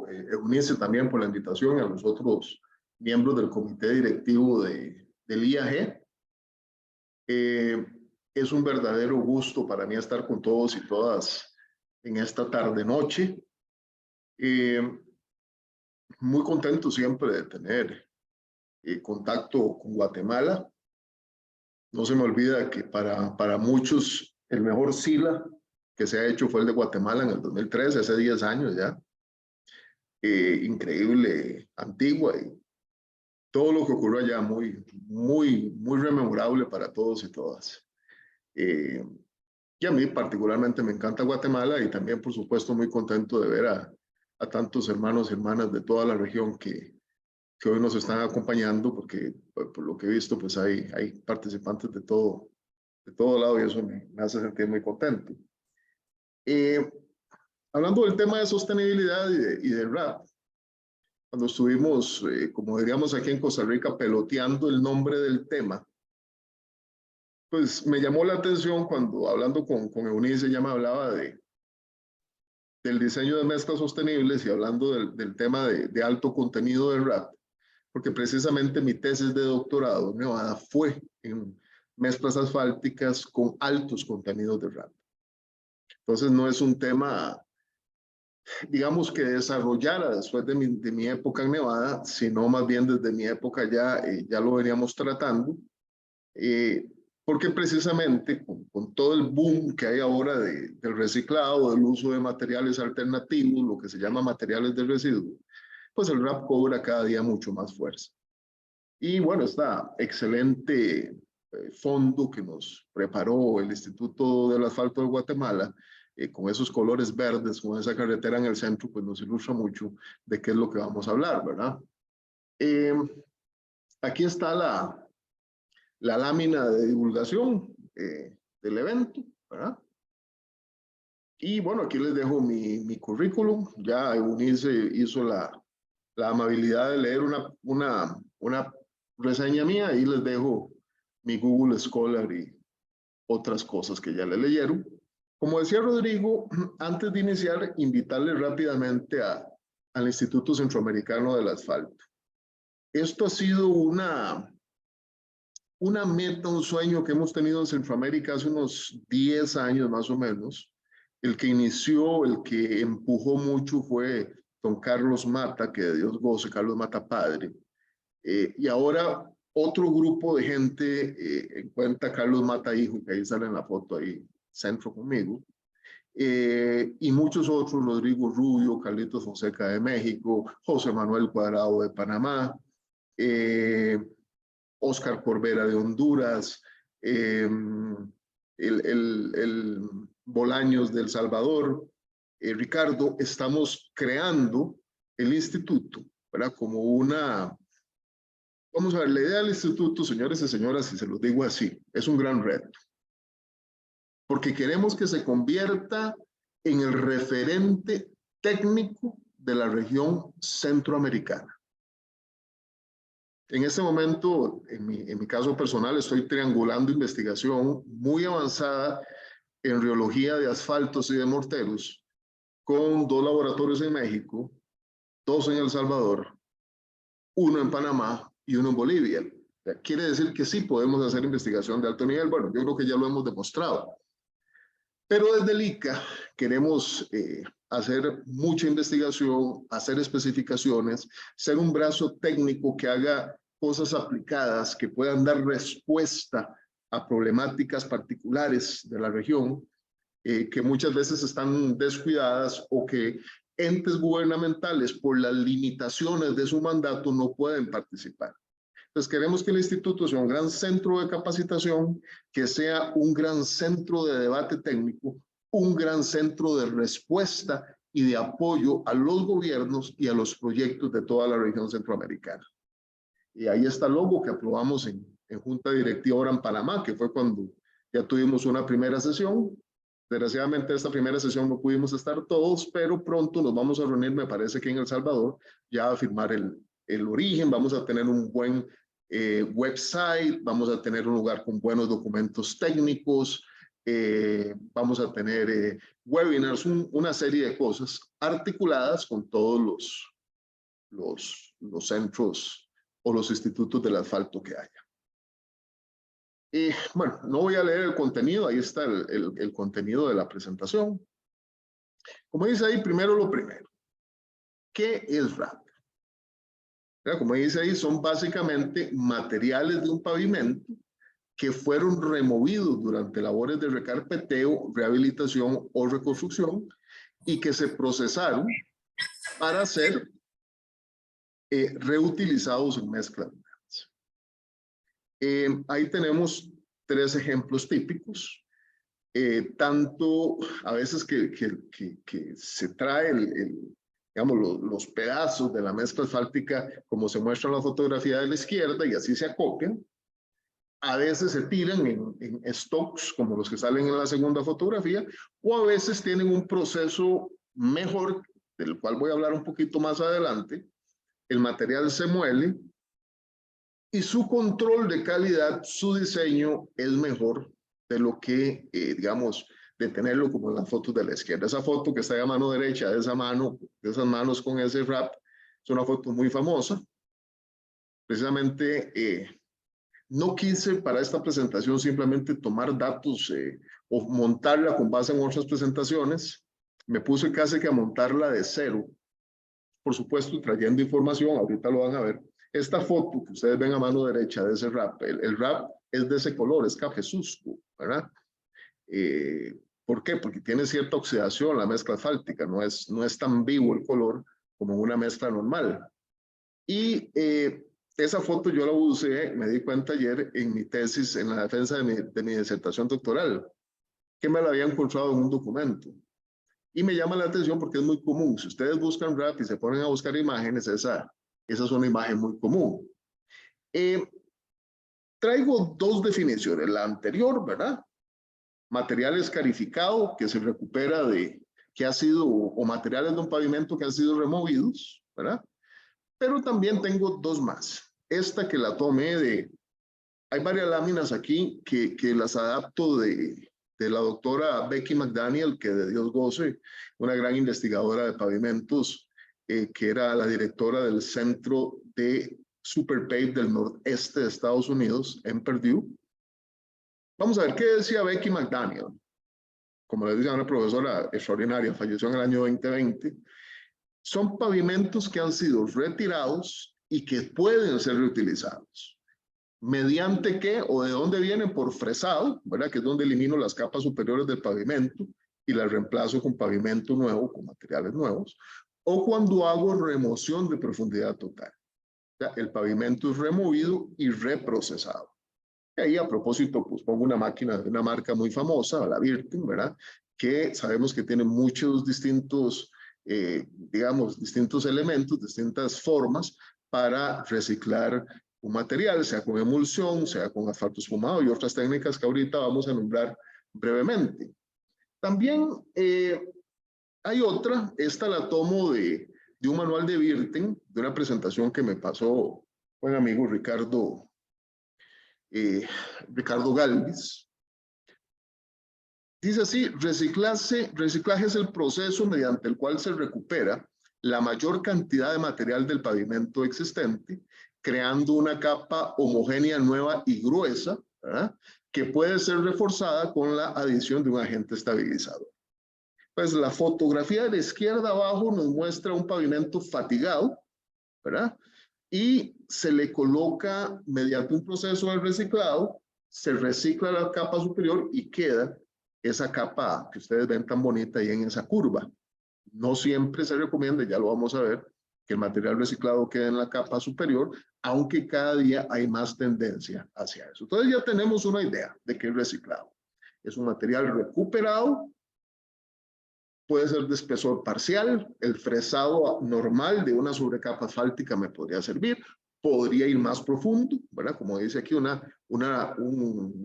agradezco, Eunice, también por la invitación, y a los otros miembros del comité directivo del IAG. Es un verdadero gusto para mí estar con todos y todas en esta tarde-noche. Muy contento siempre de tener contacto con Guatemala. No se me olvida que para muchos el mejor SILA que se ha hecho fue el de Guatemala en el 2013, hace 10 años ya. Increíble, antigua, y todo lo que ocurrió allá muy rememorable para todos y todas. Y a mí particularmente me encanta Guatemala, y también, por supuesto, muy contento de ver a tantos hermanos y hermanas de toda la región que hoy nos están acompañando, porque por lo que he visto, pues hay participantes de todo lado, y eso me hace sentir muy contento. Hablando del tema de sostenibilidad y de RAP, cuando estuvimos, como diríamos aquí en Costa Rica, peloteando el nombre del tema, pues me llamó la atención cuando, hablando con Eunice, ella me hablaba del diseño de mezclas sostenibles, y hablando del tema de alto contenido de RAP, porque precisamente mi tesis de doctorado en Nevada fue en mezclas asfálticas con altos contenidos de RAP. Entonces no es un tema, digamos, que desarrollara después de mi época en Nevada, sino más bien desde mi época ya lo veníamos tratando, porque precisamente con todo el boom que hay ahora del reciclado, del uso de materiales alternativos, lo que se llama materiales de residuo, pues el RAP cobra cada día mucho más fuerza. Y bueno, está excelente fondo que nos preparó el Instituto del Asfalto de Guatemala, con esos colores verdes, con esa carretera en el centro, pues nos ilustra mucho de qué es lo que vamos a hablar, ¿verdad? Aquí está la lámina de divulgación del evento, ¿verdad? Y bueno, aquí les dejo mi currículum. Ya Eunice hizo la amabilidad de leer una reseña mía, y les dejo mi Google Scholar y otras cosas que ya le leyeron. Como decía Rodrigo, antes de iniciar, invitarles rápidamente al Instituto Centroamericano del Asfalto. Esto ha sido una meta, un sueño que hemos tenido en Centroamérica hace unos 10 años más o menos. El que inició, el que empujó mucho fue don Carlos Mata, que de Dios goce, Carlos Mata padre. Y ahora otro grupo de gente, en cuenta Carlos Mata hijo, que ahí sale en la foto ahí, centro conmigo, y muchos otros, Rodrigo Rubio, Carlitos Fonseca de México, José Manuel Cuadrado de Panamá, Oscar Corbera de Honduras, el Bolaños de El Salvador, Ricardo. Estamos creando el instituto, ¿verdad? Como vamos a ver, la idea del instituto, señores y señoras, y se los digo así, es un gran reto, porque queremos que se convierta en el referente técnico de la región centroamericana. En este momento, en mi caso personal, estoy triangulando investigación muy avanzada en riología de asfaltos y de morteros, con 2 laboratorios en México, 2 en El Salvador, 1 en Panamá y 1 en Bolivia. Quiere decir que sí podemos hacer investigación de alto nivel. Bueno, yo creo que ya lo hemos demostrado. Pero desde el ICA queremos hacer mucha investigación, hacer especificaciones, ser un brazo técnico que haga cosas aplicadas, que puedan dar respuesta a problemáticas particulares de la región, que muchas veces están descuidadas, o que entes gubernamentales, por las limitaciones de su mandato, no pueden participar. Entonces queremos que el instituto sea un gran centro de capacitación, que sea un gran centro de debate técnico, un gran centro de respuesta y de apoyo a los gobiernos y a los proyectos de toda la región centroamericana. Y ahí está el logo que aprobamos en Junta Directiva ahora en Panamá, que fue cuando ya tuvimos una primera sesión. Desgraciadamente esta primera sesión no pudimos estar todos, pero pronto nos vamos a reunir, me parece que en El Salvador, ya a firmar el origen. Vamos a tener un buen website, vamos a tener un lugar con buenos documentos técnicos, Vamos a tener webinars, una serie de cosas articuladas con todos los centros o los institutos del asfalto que haya. Bueno, no voy a leer el contenido, ahí está el contenido de la presentación. Como dice ahí, primero lo primero. ¿Qué es RAP? Como dice ahí, son básicamente materiales de un pavimento que fueron removidos durante labores de recarpeteo, rehabilitación o reconstrucción y que se procesaron para ser reutilizados en mezclas. Ahí tenemos 3 ejemplos típicos. Tanto a veces que se trae digamos, los pedazos de la mezcla asfáltica como se muestra en la fotografía de la izquierda y así se acopian. A veces se tiran en stocks como los que salen en la segunda fotografía, o a veces tienen un proceso mejor, del cual voy a hablar un poquito más adelante. El material se muele y su control de calidad, su diseño es mejor de lo que, digamos, de tenerlo como en las fotos de la izquierda. Esa foto que está a mano derecha, de esas manos con ese wrap, es una foto muy famosa. Precisamente no quise para esta presentación simplemente tomar datos o montarla con base en otras presentaciones. Me puse casi que a montarla de cero. Por supuesto, trayendo información, ahorita lo van a ver. Esta foto que ustedes ven a mano derecha de ese wrap, el wrap es de ese color, es cafezuzco, ¿verdad? ¿Por qué? Porque tiene cierta oxidación la mezcla asfáltica, no es tan vivo el color como una mezcla normal. Y esa foto yo la usé, me di cuenta ayer en mi tesis, en la defensa de mi disertación doctoral, que me la había encontrado en un documento. Y me llama la atención porque es muy común. Si ustedes buscan RAP y se ponen a buscar imágenes, esa es una imagen muy común. Traigo 2 definiciones. La anterior, ¿verdad? Material escarificado que se recupera que ha sido, o materiales de un pavimento que han sido removidos, ¿verdad? Pero también tengo 2 más. Esta que la tomé hay varias láminas aquí que las adapto de la doctora Becky McDaniel, que de Dios goce, una gran investigadora de pavimentos, que era la directora del Centro de Superpave del Noreste de Estados Unidos, en Purdue. Vamos a ver qué decía Becky McDaniel. Como les decía, una profesora extraordinaria, falleció en el año 2020. Son pavimentos que han sido retirados y que pueden ser reutilizados. ¿Mediante qué o de dónde vienen? Por fresado, ¿verdad? Que es donde elimino las capas superiores del pavimento y las reemplazo con pavimento nuevo, con materiales nuevos, o cuando hago remoción de profundidad total. O sea, el pavimento es removido y reprocesado. Y ahí, a propósito, pues pongo una máquina de una marca muy famosa, la Virten, ¿verdad? Que sabemos que tiene muchos distintos, digamos, distintos elementos, distintas formas para reciclar un material, sea con emulsión, sea con asfalto espumado y otras técnicas que ahorita vamos a nombrar brevemente. También hay otra, esta la tomo de un manual de Virten, de una presentación que me pasó buen amigo Ricardo Galvis. Dice así: reciclaje es el proceso mediante el cual se recupera la mayor cantidad de material del pavimento existente, creando una capa homogénea, nueva y gruesa, ¿verdad? Que puede ser reforzada con la adición de un agente estabilizador. Pues la fotografía de la izquierda abajo nos muestra un pavimento fatigado, ¿verdad? Y se le coloca mediante un proceso de reciclado, se recicla la capa superior y queda esa capa que ustedes ven tan bonita ahí en esa curva. No siempre se recomienda, ya lo vamos a ver, que el material reciclado quede en la capa superior, aunque cada día hay más tendencia hacia eso. Entonces ya tenemos una idea de qué es reciclado. Es un material recuperado, puede ser de espesor parcial, el fresado normal de una sobrecapa asfáltica me podría servir, podría ir más profundo, ¿verdad? Como dice aquí, lo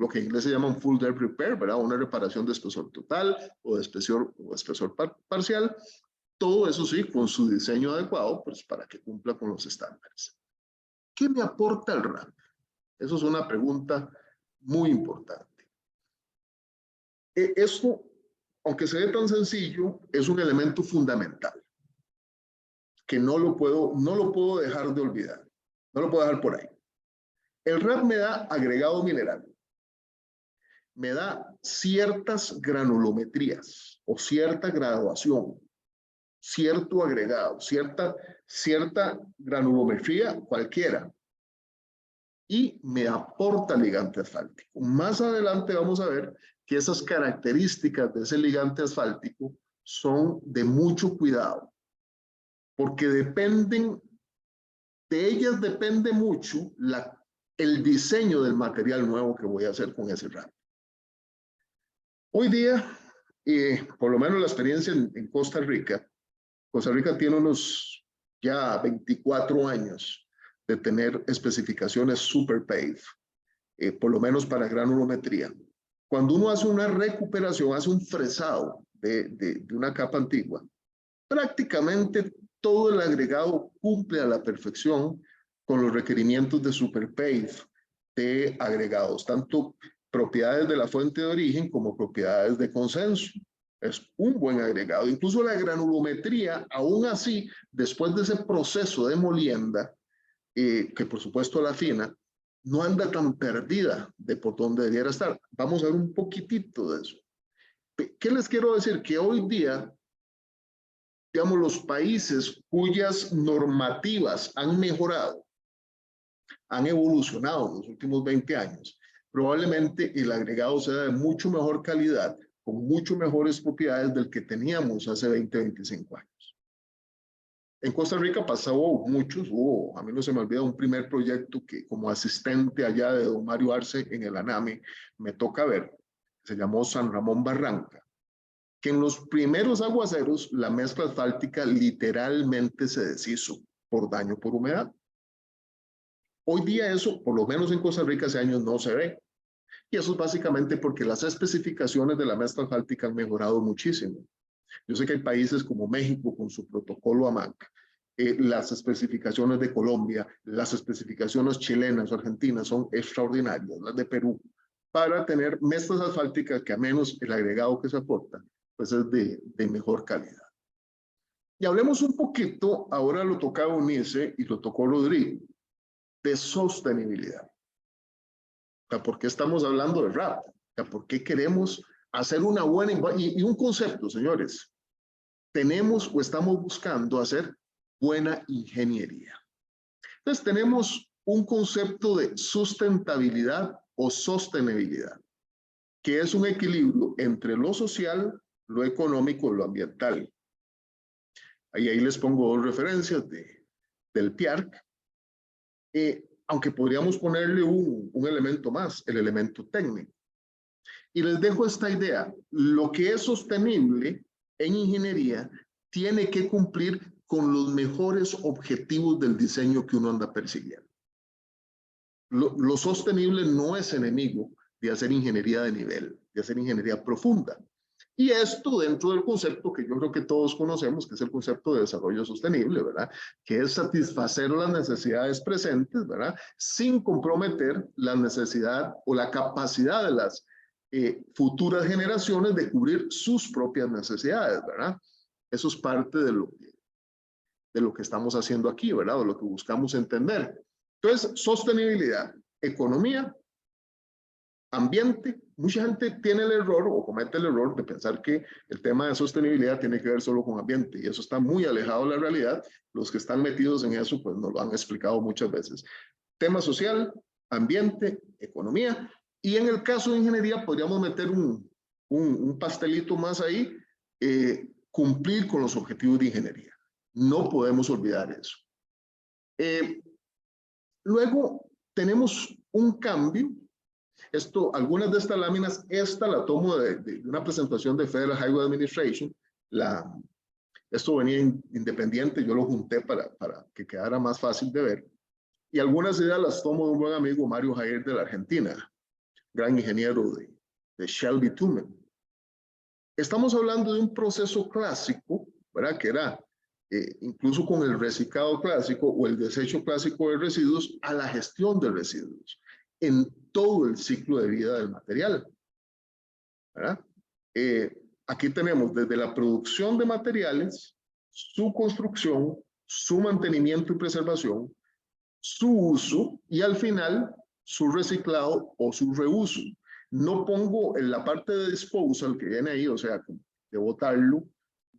que en inglés se llama un full depth repair, ¿verdad? Una reparación de espesor total o de espesor parcial. Todo eso sí, con su diseño adecuado, pues para que cumpla con los estándares. ¿Qué me aporta el RAP? Eso es una pregunta muy importante. Esto, aunque se ve tan sencillo, es un elemento fundamental que no lo puedo dejar de olvidar. No lo puedo dejar por ahí. El RAP me da agregado mineral. Me da ciertas granulometrías o cierta graduación, cierto agregado, cierta granulometría cualquiera. Y me aporta ligante asfáltico. Más adelante vamos a ver que esas características de ese ligante asfáltico son de mucho cuidado, porque de ellas depende mucho el diseño del material nuevo que voy a hacer con ese RAP. Hoy día, por lo menos la experiencia en Costa Rica tiene unos ya 24 años de tener especificaciones super pave, por lo menos para granulometría. Cuando uno hace una recuperación, hace un fresado de una capa antigua, prácticamente todo el agregado cumple a la perfección con los requerimientos de super pave de agregados, tanto propiedades de la fuente de origen como propiedades de consenso. Es un buen agregado. Incluso la granulometría, aún así, después de ese proceso de molienda, que por supuesto la fina, no anda tan perdida de por donde debiera estar. Vamos a ver un poquitito de eso. ¿Qué les quiero decir? Que hoy día, digamos, los países cuyas normativas han mejorado, han evolucionado en los últimos 20 años, probablemente el agregado sea de mucho mejor calidad, con mucho mejores propiedades del que teníamos hace 20, 25 años. En Costa Rica pasó muchos, a mí no se me olvida un primer proyecto que como asistente allá de don Mario Arce en el ANAME me toca ver, se llamó San Ramón Barranca, que en los primeros aguaceros la mezcla asfáltica literalmente se deshizo por daño por humedad. Hoy día eso, por lo menos en Costa Rica hace años no se ve. Y eso es básicamente porque las especificaciones de la mezcla asfáltica han mejorado muchísimo. Yo sé que hay países como México con su protocolo AMAC, las especificaciones de Colombia, las especificaciones chilenas o argentinas son extraordinarias, las de Perú, para tener mezclas asfálticas que a menos el agregado que se aporta, pues es de mejor calidad. Y hablemos un poquito, ahora lo tocaba Unice y lo tocó Rodrigo, de sostenibilidad. O sea, ¿por qué estamos hablando de RAP? O sea, ¿por qué queremos hacer una buena... Y un concepto, señores. Tenemos o estamos buscando hacer buena ingeniería. Entonces, tenemos un concepto de sustentabilidad o sostenibilidad, que es un equilibrio entre lo social, lo económico y lo ambiental. Ahí les pongo dos referencias del PIARC. Aunque podríamos ponerle un elemento más, el elemento técnico. Y les dejo esta idea, lo que es sostenible en ingeniería tiene que cumplir con los mejores objetivos del diseño que uno anda persiguiendo. Lo sostenible no es enemigo de hacer ingeniería de nivel, de hacer ingeniería profunda. Y esto dentro del concepto que yo creo que todos conocemos, que es el concepto de desarrollo sostenible, ¿verdad? Que es satisfacer las necesidades presentes, ¿verdad? Sin comprometer la necesidad o la capacidad de las futuras generaciones de cubrir sus propias necesidades, ¿verdad? Eso es parte de lo que estamos haciendo aquí, ¿verdad? De lo que buscamos entender. Entonces, sostenibilidad, economía, ambiente. Mucha gente tiene el error o comete el error de pensar que el tema de sostenibilidad tiene que ver solo con ambiente y eso está muy alejado de la realidad. Los que están metidos en eso pues nos lo han explicado muchas veces. Tema social, ambiente, economía y en el caso de ingeniería podríamos meter un pastelito más ahí, cumplir con los objetivos de ingeniería. No podemos olvidar eso. Luego tenemos un cambio. Algunas de estas láminas, esta la tomo de una presentación de Federal Highway Administration. Esto venía independiente, yo lo junté para que quedara más fácil de ver. Y algunas ideas las tomo de un buen amigo, Mario Jair, de la Argentina, gran ingeniero de Shell Bitumen. Estamos hablando de un proceso clásico, ¿verdad? Que era incluso con el reciclado clásico o el desecho clásico de residuos a la gestión de residuos en todo el ciclo de vida del material, ¿verdad? Aquí tenemos desde la producción de materiales, su construcción, su mantenimiento y preservación, su uso y al final su reciclado o su reuso. No pongo en la parte de disposal que viene ahí, o sea, de botarlo,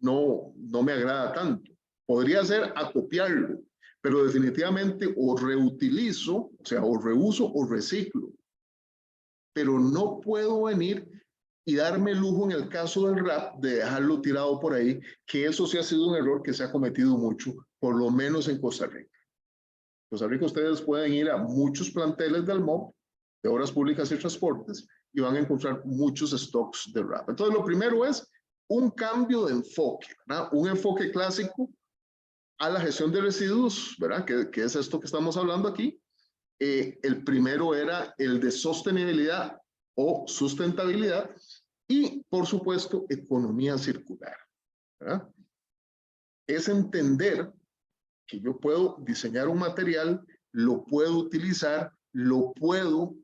no me agrada tanto. Podría ser acopiarlo, pero definitivamente o reutilizo, o sea, o reuso o reciclo. Pero no puedo venir y darme el lujo en el caso del rap de dejarlo tirado por ahí, que eso sí ha sido un error que se ha cometido mucho, por lo menos en Costa Rica. En Costa Rica ustedes pueden ir a muchos planteles del MOP, de Obras Públicas y Transportes, y van a encontrar muchos stocks de rap. Entonces, lo primero es un cambio de enfoque, ¿verdad? Un enfoque clásico a la gestión de residuos, ¿verdad? Que es esto que estamos hablando aquí. El primero era el de sostenibilidad o sustentabilidad y, por supuesto, economía circular, ¿verdad? Es entender que yo puedo diseñar un material, lo puedo utilizar, lo puedo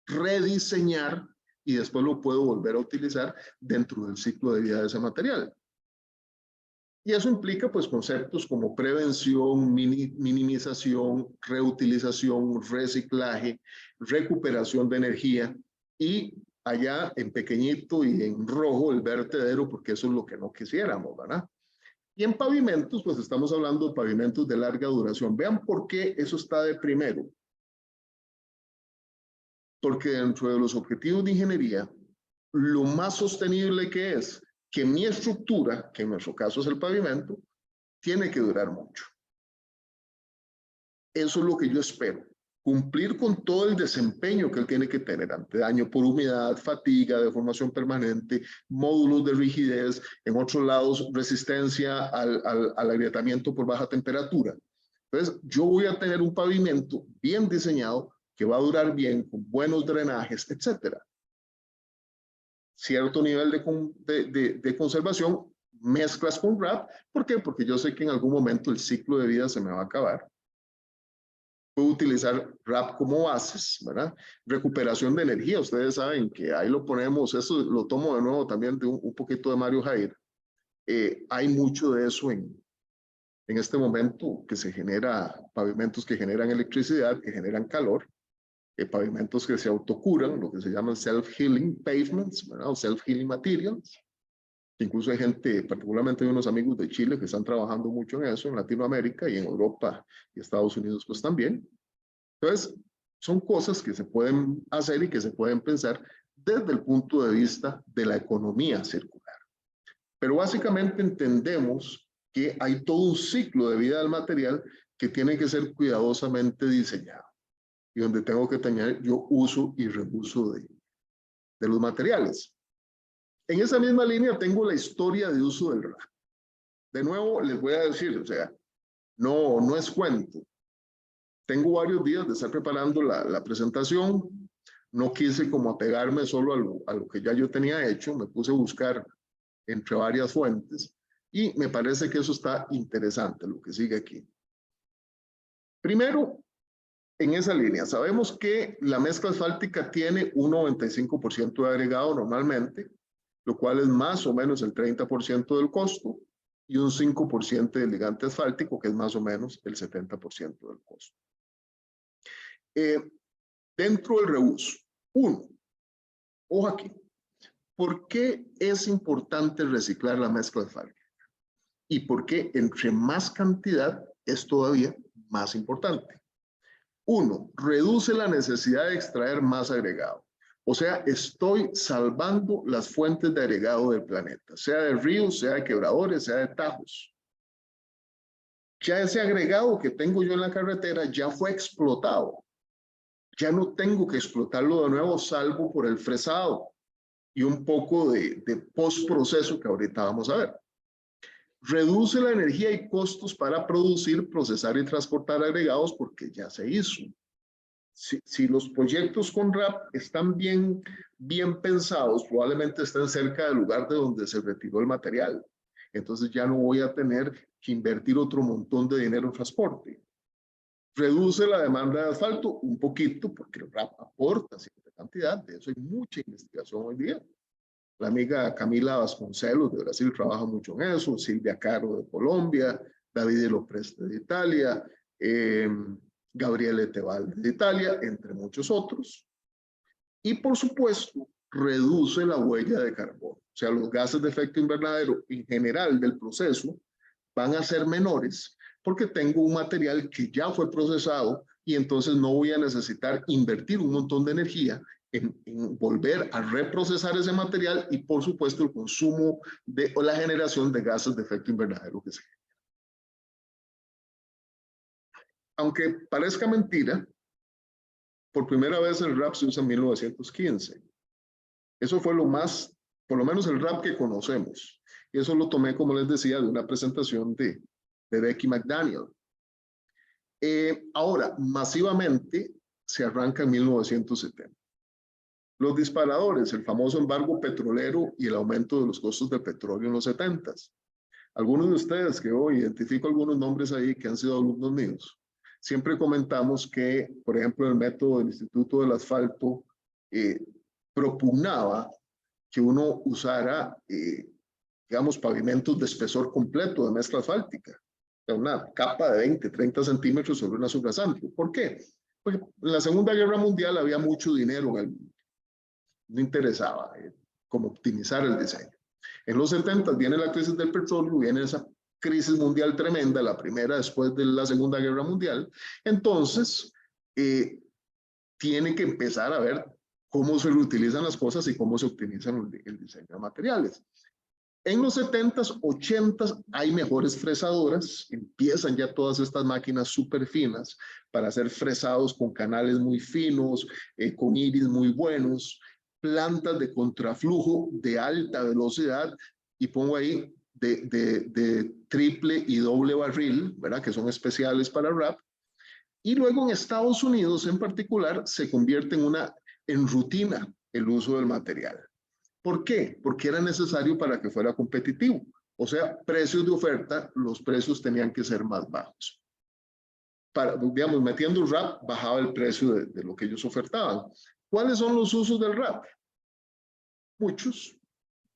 rediseñar y después lo puedo volver a utilizar dentro del ciclo de vida de ese material. Y eso implica pues conceptos como prevención, minimización, reutilización, reciclaje, recuperación de energía y allá en pequeñito y en rojo el vertedero, porque eso es lo que no quisiéramos, ¿verdad? Y en pavimentos, pues estamos hablando de pavimentos de larga duración. Vean por qué eso está de primero. Porque dentro de los objetivos de ingeniería, lo más sostenible que es que mi estructura, que en nuestro caso es el pavimento, tiene que durar mucho. Eso es lo que yo espero. Cumplir con todo el desempeño que él tiene que tener ante daño por humedad, fatiga, deformación permanente, módulos de rigidez, en otros lados resistencia al agrietamiento por baja temperatura. Entonces, yo voy a tener un pavimento bien diseñado que va a durar bien, con buenos drenajes, etcétera. Cierto nivel de conservación, mezclas con RAP. ¿Por qué? Porque yo sé que en algún momento el ciclo de vida se me va a acabar. Puedo utilizar RAP como bases, ¿verdad? Recuperación de energía, ustedes saben que ahí lo ponemos, eso lo tomo de nuevo también de un poquito de Mario Jair. Hay mucho de eso en este momento que se genera, pavimentos que generan electricidad, que generan calor, pavimentos que se autocuran, lo que se llaman self-healing pavements, ¿verdad? O self-healing materials. Incluso hay gente, particularmente hay unos amigos de Chile que están trabajando mucho en eso, en Latinoamérica y en Europa y Estados Unidos pues también. Entonces, son cosas que se pueden hacer y que se pueden pensar desde el punto de vista de la economía circular. Pero básicamente entendemos que hay todo un ciclo de vida del material que tiene que ser cuidadosamente diseñado y donde tengo que tener yo uso y reuso de los materiales. En esa misma línea tengo la historia de uso del RAP. De nuevo, les voy a decir, o sea, no es cuento. Tengo varios días de estar preparando la presentación. No quise como apegarme solo a lo que ya yo tenía hecho. Me puse a buscar entre varias fuentes y me parece que eso está interesante, lo que sigue aquí. Primero, en esa línea, sabemos que la mezcla asfáltica tiene un 95% de agregado normalmente, lo cual es más o menos el 30% del costo, y un 5% de ligante asfáltico, que es más o menos el 70% del costo. Dentro del reuso, uno, ojo aquí, ¿por qué es importante reciclar la mezcla asfáltica? ¿Y por qué entre más cantidad es todavía más importante? Uno, reduce la necesidad de extraer más agregado. O sea, estoy salvando las fuentes de agregado del planeta, sea de ríos, sea de quebradores, sea de tajos. Ya ese agregado que tengo yo en la carretera ya fue explotado. Ya no tengo que explotarlo de nuevo, salvo por el fresado y un poco de postproceso que ahorita vamos a ver. Reduce la energía y costos para producir, procesar y transportar agregados porque ya se hizo. Si los proyectos con RAP están bien pensados, probablemente estén cerca del lugar de donde se retiró el material. Entonces ya no voy a tener que invertir otro montón de dinero en transporte. Reduce la demanda de asfalto un poquito porque el RAP aporta cierta cantidad. De eso hay mucha investigación hoy día. La amiga Camila Vasconcelos de Brasil trabaja mucho en eso, Silvia Caro de Colombia, Davide Lopreste de Italia, Gabriele Tebaldi de Italia, entre muchos otros. Y por supuesto, reduce la huella de carbono. O sea, los gases de efecto invernadero en general del proceso van a ser menores porque tengo un material que ya fue procesado y entonces no voy a necesitar invertir un montón de energía en volver a reprocesar ese material y por supuesto el consumo o la generación de gases de efecto invernadero que se genera. Aunque parezca mentira, por primera vez el RAP se usa en 1915. Eso fue lo más, por lo menos el RAP que conocemos. Y eso lo tomé, como les decía, de una presentación de Becky McDaniel. Ahora, masivamente se arranca en 1970. Los disparadores, el famoso embargo petrolero y el aumento de los costos del petróleo en los 70s. Algunos de ustedes que hoy identifico algunos nombres ahí que han sido alumnos míos, siempre comentamos que, por ejemplo, el método del Instituto del Asfalto propugnaba que uno usara, digamos, pavimentos de espesor completo de mezcla asfáltica, una capa de 20, 30 centímetros sobre una subrasante. ¿Por qué? Porque en la Segunda Guerra Mundial había mucho dinero en el mundo. No interesaba cómo optimizar el diseño. En los 70 viene la crisis del petróleo, viene esa crisis mundial tremenda, la primera después de la Segunda Guerra Mundial. Entonces, tiene que empezar a ver cómo se reutilizan las cosas y cómo se optimizan el diseño de materiales. En los 70s, 80s hay mejores fresadoras, empiezan ya todas estas máquinas súper finas para hacer fresados con canales muy finos, con iris muy buenos, plantas de contraflujo de alta velocidad, y pongo ahí de triple y doble barril, ¿verdad? Que son especiales para RAP. Y luego en Estados Unidos en particular se convierte en rutina el uso del material. ¿Por qué? Porque era necesario para que fuera competitivo. O sea, precios de oferta, los precios tenían que ser más bajos. Digamos, metiendo RAP, bajaba el precio de lo que ellos ofertaban. ¿Cuáles son los usos del RAP? Muchos.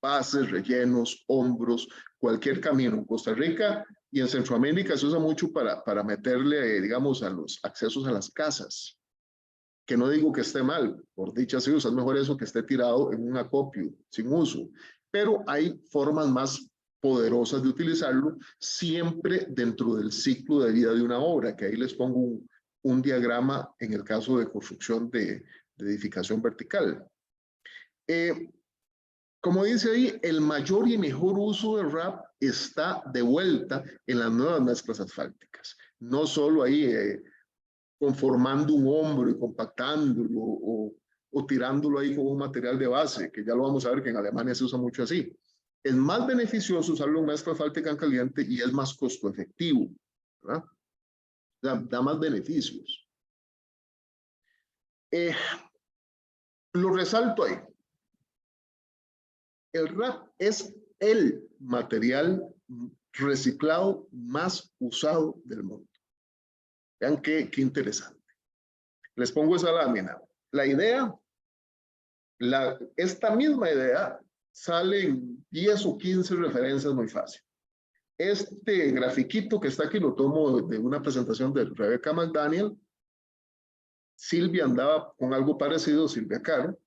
Bases, rellenos, hombros, cualquier camino. En Costa Rica y en Centroamérica se usa mucho para meterle, digamos, a los accesos a las casas. Que no digo que esté mal, por dicha se usa, es mejor eso que esté tirado en un acopio sin uso, pero hay formas más poderosas de utilizarlo, siempre dentro del ciclo de vida de una obra, que ahí les pongo un diagrama en el caso de construcción de edificación vertical. Como dice ahí, el mayor y mejor uso del RAP está de vuelta en las nuevas mezclas asfálticas, no solo ahí conformando un hombro y compactándolo o tirándolo ahí con un material de base, que ya lo vamos a ver que en Alemania se usa mucho así. Es más beneficioso usarlo en mezcla asfáltica en caliente y es más costo efectivo, ¿verdad? Da más beneficios. Lo resalto ahí. El RAP es el material reciclado más usado del mundo. Vean qué interesante. Les pongo esa lámina. La idea, esta misma idea sale en 10 o 15 referencias muy fácil. Este grafiquito que está aquí lo tomo de una presentación de Rebecca McDaniel. Silvia andaba con algo parecido, Silvia Caro.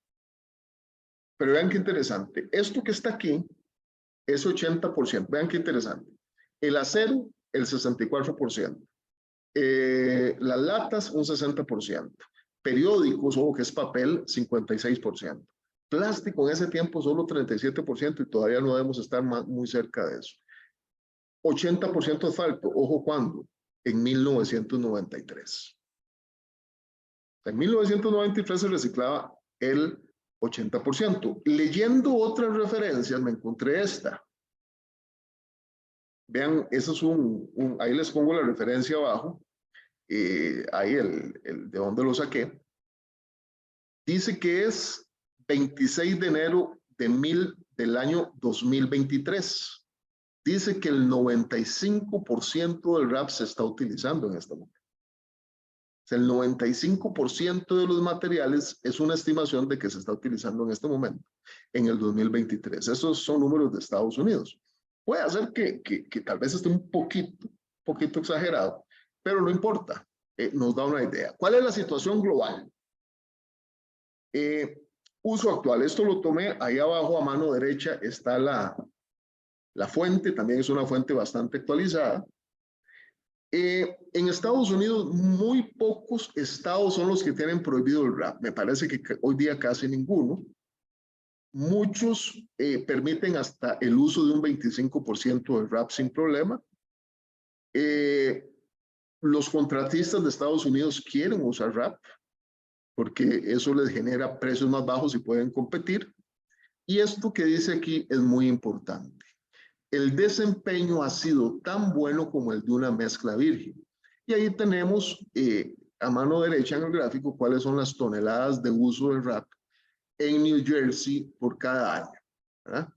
Pero vean qué interesante. Esto que está aquí es 80%. Vean qué interesante. El acero, el 64%. Las latas, un 60%. Periódicos, ojo que es papel, 56%. Plástico en ese tiempo solo 37% y todavía no debemos estar muy cerca de eso. 80% asfalto, ojo cuándo, en 1993. En 1993 se reciclaba el 80%. Leyendo otras referencias me encontré esta. Vean, eso es ahí les pongo la referencia abajo, ahí de dónde lo saqué. Dice que es 26 de enero del año 2023. Dice que el 95% del RAP se está utilizando en este momento. O sea, el 95% de los materiales es una estimación de que se está utilizando en este momento, en el 2023. Esos son números de Estados Unidos. Puede ser que tal vez esté un poquito exagerado, pero no importa, nos da una idea. ¿Cuál es la situación global? Uso actual, esto lo tomé ahí abajo a mano derecha, está la fuente, también es una fuente bastante actualizada. En Estados Unidos, muy pocos estados son los que tienen prohibido el rap. Me parece que hoy día casi ninguno. Muchos permiten hasta el uso de un 25% del rap sin problema. Los contratistas de Estados Unidos quieren usar rap porque eso les genera precios más bajos y pueden competir. Y esto que dice aquí es muy importante. El desempeño ha sido tan bueno como el de una mezcla virgen. Y ahí tenemos a mano derecha en el gráfico cuáles son las toneladas de uso del rap en New Jersey por cada año, ¿verdad?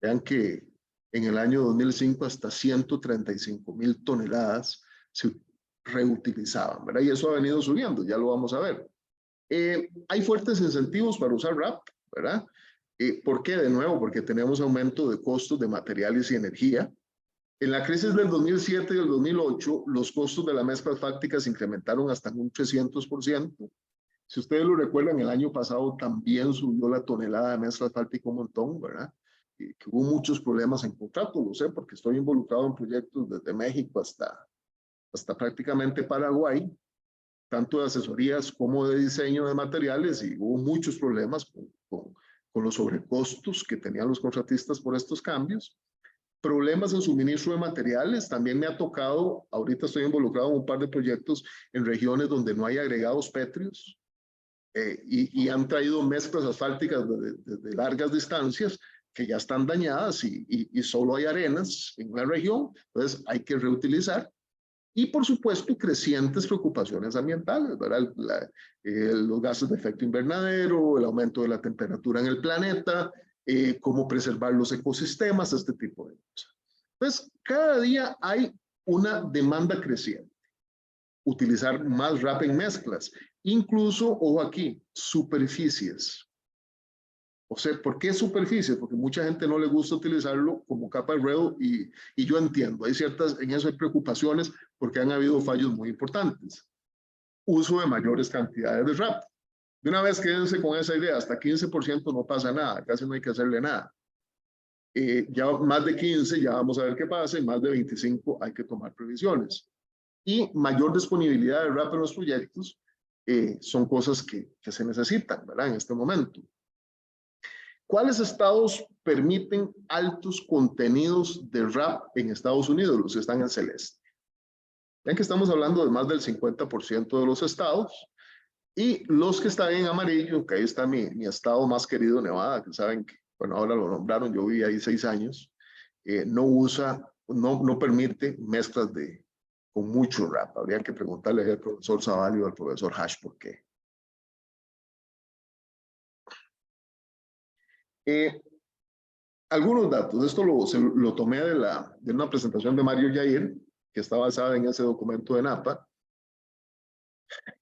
Vean que en el año 2005 hasta 135,000 toneladas se reutilizaban, ¿verdad? Y eso ha venido subiendo, ya lo vamos a ver. Hay fuertes incentivos para usar rap, ¿verdad? ¿Por qué? De nuevo, porque tenemos aumento de costos de materiales y energía. En la crisis del 2007 y del 2008, los costos de las mezclas fácticas se incrementaron hasta un 300%. Si ustedes lo recuerdan, el año pasado también subió la tonelada de mezcla asfáltica un montón, ¿verdad? Que hubo muchos problemas en contrato, lo sé, porque estoy involucrado en proyectos desde México hasta prácticamente Paraguay, tanto de asesorías como de diseño de materiales, y hubo muchos problemas con los sobrecostos que tenían los contratistas por estos cambios. Problemas en suministro de materiales, también me ha tocado, ahorita estoy involucrado en un par de proyectos en regiones donde no hay agregados pétreos, y han traído mezclas asfálticas de largas distancias que ya están dañadas y solo hay arenas en la región, entonces hay que reutilizar. Y por supuesto, crecientes preocupaciones ambientales, ¿verdad? Los gases de efecto invernadero, el aumento de la temperatura en el planeta, cómo preservar los ecosistemas, este tipo de cosas. Entonces, cada día hay una demanda creciente. Utilizar más rap en mezclas, incluso, ojo aquí, superficies. O sea, ¿por qué superficie? Porque mucha gente no le gusta utilizarlo como capa de enredo y yo entiendo, hay ciertas, en eso hay preocupaciones porque han habido fallos muy importantes. Uso de mayores cantidades de rap. De una vez quédense con esa idea, hasta 15% no pasa nada, casi no hay que hacerle nada. Ya más de 15 ya vamos a ver qué pasa, y más de 25 hay que tomar previsiones. Y mayor disponibilidad de rap en los proyectos son cosas que se necesitan, ¿verdad? En este momento. ¿Cuáles estados permiten altos contenidos de rap en Estados Unidos? Los que están en celeste. Ven que estamos hablando de más del 50% de los estados, y los que están en amarillo, que ahí está mi estado más querido, Nevada, que saben que, bueno, ahora lo nombraron, yo viví ahí 6 años, no permite mezclas con mucho rap. Habría que preguntarle al profesor Zavalli o al profesor Hash por qué. Algunos datos, esto lo tomé de una presentación de Mario Yair, que está basada en ese documento de NAPA,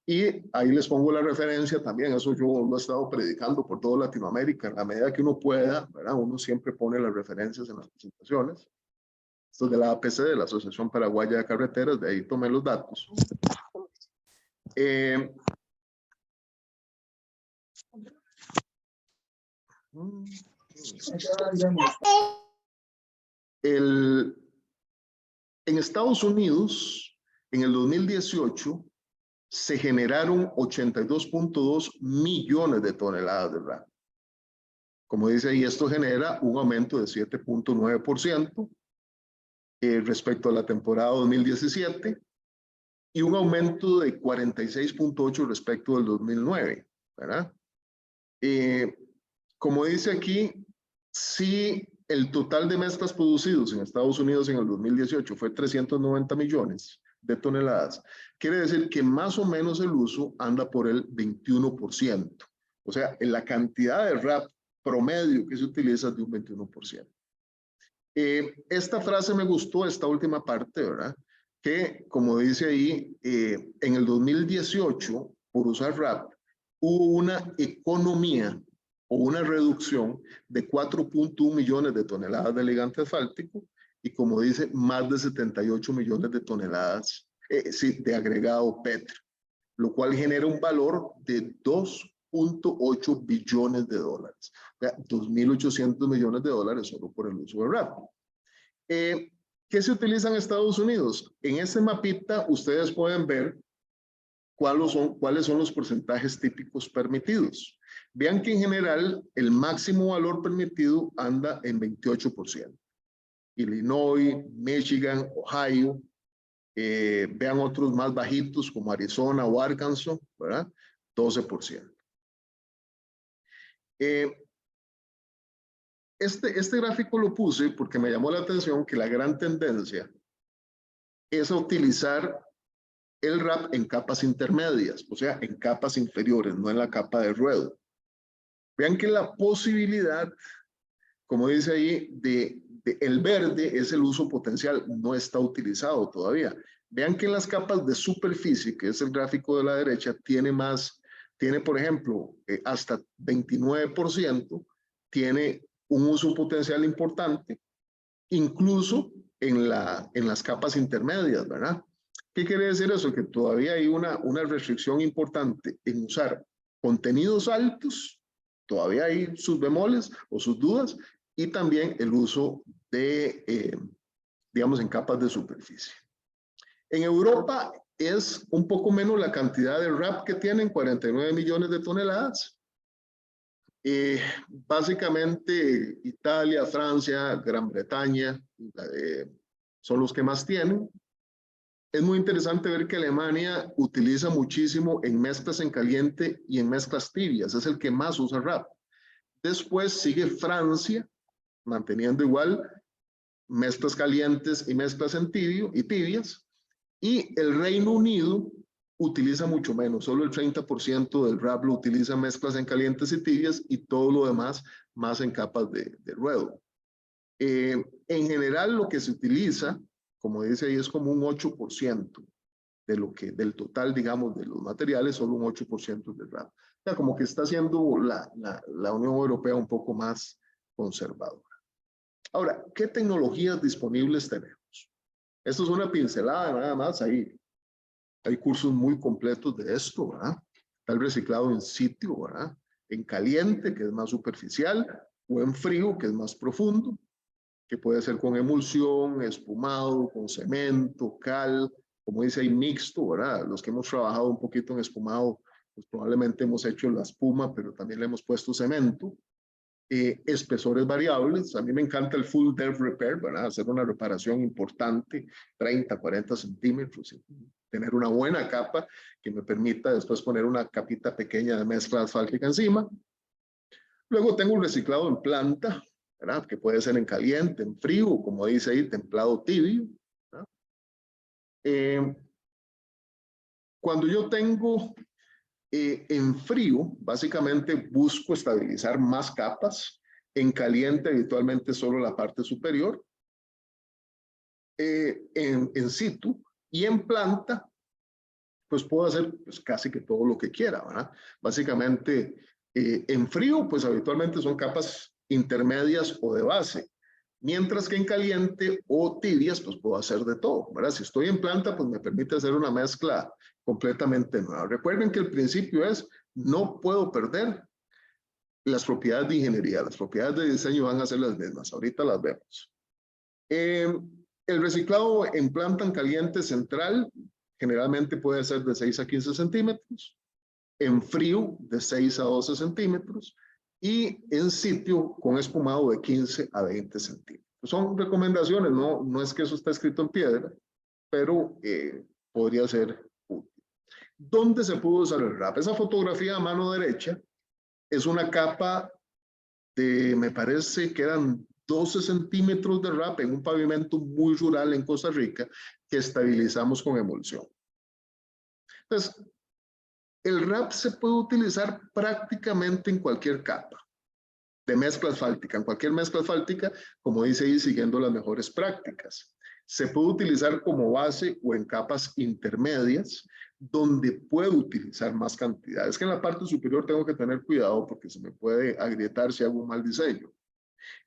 y ahí les pongo la referencia también, eso yo lo he estado predicando por toda Latinoamérica, a la medida que uno pueda, ¿verdad? Uno siempre pone las referencias en las presentaciones. Esto es de la APC, de la Asociación Paraguaya de Carreteras, de ahí tomé los datos. En Estados Unidos, en el 2018, se generaron 82.2 millones de toneladas de rap. Como dice ahí, esto genera un aumento de 7.9% respecto a la temporada 2017 y un aumento de 46.8% respecto del 2009, ¿verdad? Como dice aquí, si el total de mezclas producidos en Estados Unidos en el 2018 fue 390 millones de toneladas, quiere decir que más o menos el uso anda por el 21%. O sea, en la cantidad de rap promedio que se utiliza es de un 21%. Esta frase me gustó, esta última parte, ¿verdad? que, como dice ahí, en el 2018, por usar RAP, hubo una economía o una reducción de 4.1 millones de toneladas de ligante asfáltico y, como dice, más de 78 millones de toneladas sí, de agregado petro, lo cual genera un valor de 2.8 billones de dólares, o sea, 2.800 millones de dólares solo por el uso de RAP. ¿Qué se utiliza en Estados Unidos? En este mapita ustedes pueden ver cuáles son los porcentajes típicos permitidos. Vean que en general el máximo valor permitido anda en 28%. Illinois, Michigan, Ohio, vean otros más bajitos como Arizona o Arkansas, ¿verdad? 12%. Este gráfico lo puse porque me llamó la atención que la gran tendencia es a utilizar el RAP en capas intermedias, o sea, en capas inferiores, no en la capa de ruedo. Vean que la posibilidad, como dice ahí, el verde es el uso potencial, no está utilizado todavía. Vean que en las capas de superficie, que es el gráfico de la derecha, tiene, por ejemplo, hasta 29%, tiene un uso potencial importante, incluso en las capas intermedias, ¿verdad? ¿Qué quiere decir eso? Que todavía hay una restricción importante en usar contenidos altos, todavía hay sus bemoles o sus dudas, y también el uso de, digamos, en capas de superficie. En Europa es un poco menos la cantidad de RAP que tienen, 49 millones de toneladas. Básicamente Italia, Francia, Gran Bretaña son los que más tienen. Es muy interesante ver que Alemania utiliza muchísimo en mezclas en caliente y en mezclas tibias, es el que más usa RAP. Después sigue Francia, manteniendo igual mezclas calientes y mezclas en tibio y tibias, y el Reino Unido utiliza mucho menos, solo el 30% del RAP lo utiliza en mezclas en calientes y tibias y todo lo demás más en capas de ruedo. En general lo que se utiliza, como dice ahí, es como un 8% del total, digamos, de los materiales, solo un 8% de RAP. O sea, como que está haciendo la Unión Europea un poco más conservadora. Ahora, ¿qué tecnologías disponibles tenemos? Esto es una pincelada nada más, hay cursos muy completos de esto, ¿verdad? Está el reciclado en sitio, ¿verdad? En caliente, que es más superficial, o en frío, que es más profundo, que puede ser con emulsión, espumado, con cemento, cal, como dice ahí, mixto, ¿verdad? Los que hemos trabajado un poquito en espumado, pues probablemente hemos hecho la espuma, pero también le hemos puesto cemento. Espesores variables, a mí me encanta el full depth repair, ¿verdad? Hacer una reparación importante, 30, 40 centímetros, tener una buena capa que me permita después poner una capita pequeña de mezcla asfáltica encima. Luego tengo un reciclado en planta, ¿verdad? Que puede ser en caliente, en frío, como dice ahí, templado tibio, ¿verdad? Cuando yo tengo en frío, básicamente busco estabilizar más capas. En caliente, habitualmente solo la parte superior. En situ y en planta, pues puedo hacer pues, casi que todo lo que quiera, ¿verdad? Básicamente, en frío, pues habitualmente son capas intermedias o de base. Mientras que en caliente o tibias, pues puedo hacer de todo, ¿verdad? Si estoy en planta, pues me permite hacer una mezcla completamente nueva. Recuerden que el principio es, no puedo perder las propiedades de ingeniería, las propiedades de diseño van a ser las mismas, ahorita las vemos. El reciclado en planta en caliente central generalmente puede ser de 6 a 15 centímetros, en frío de 6 a 12 centímetros y en sitio con espumado de 15 a 20 centímetros. Son recomendaciones, no es que eso está escrito en piedra, pero podría ser útil. ¿Dónde se pudo usar el RAP? Esa fotografía a mano derecha es una capa de, me parece que eran 12 centímetros de RAP en un pavimento muy rural en Costa Rica que estabilizamos con emulsión. Entonces, el RAP se puede utilizar prácticamente en cualquier capa de mezcla asfáltica, en cualquier mezcla asfáltica, como dice ahí, siguiendo las mejores prácticas. Se puede utilizar como base o en capas intermedias, donde puedo utilizar más cantidad. Es que en la parte superior tengo que tener cuidado porque se me puede agrietar si hago un mal diseño.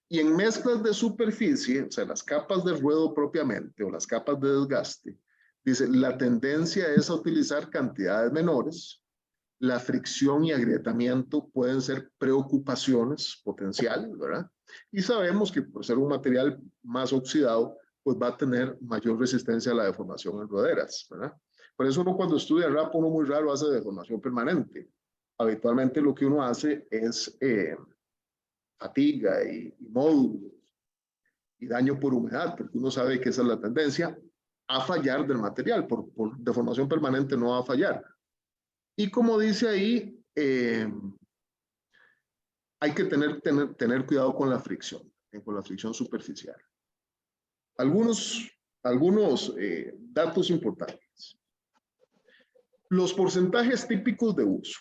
Y en mezclas de superficie, o sea, las capas de ruedo propiamente o las capas de desgaste, dice, la tendencia es a utilizar cantidades menores. La fricción y agrietamiento pueden ser preocupaciones potenciales, ¿verdad? Y sabemos que por ser un material más oxidado, pues va a tener mayor resistencia a la deformación en roderas, ¿verdad? Por eso uno cuando estudia RAP, uno muy raro hace deformación permanente. Habitualmente lo que uno hace es fatiga y módulos y daño por humedad, porque uno sabe que esa es la tendencia a fallar del material. Por deformación permanente no va a fallar. Y como dice ahí, hay que tener cuidado con la fricción superficial. Algunos datos importantes. Los porcentajes típicos de uso.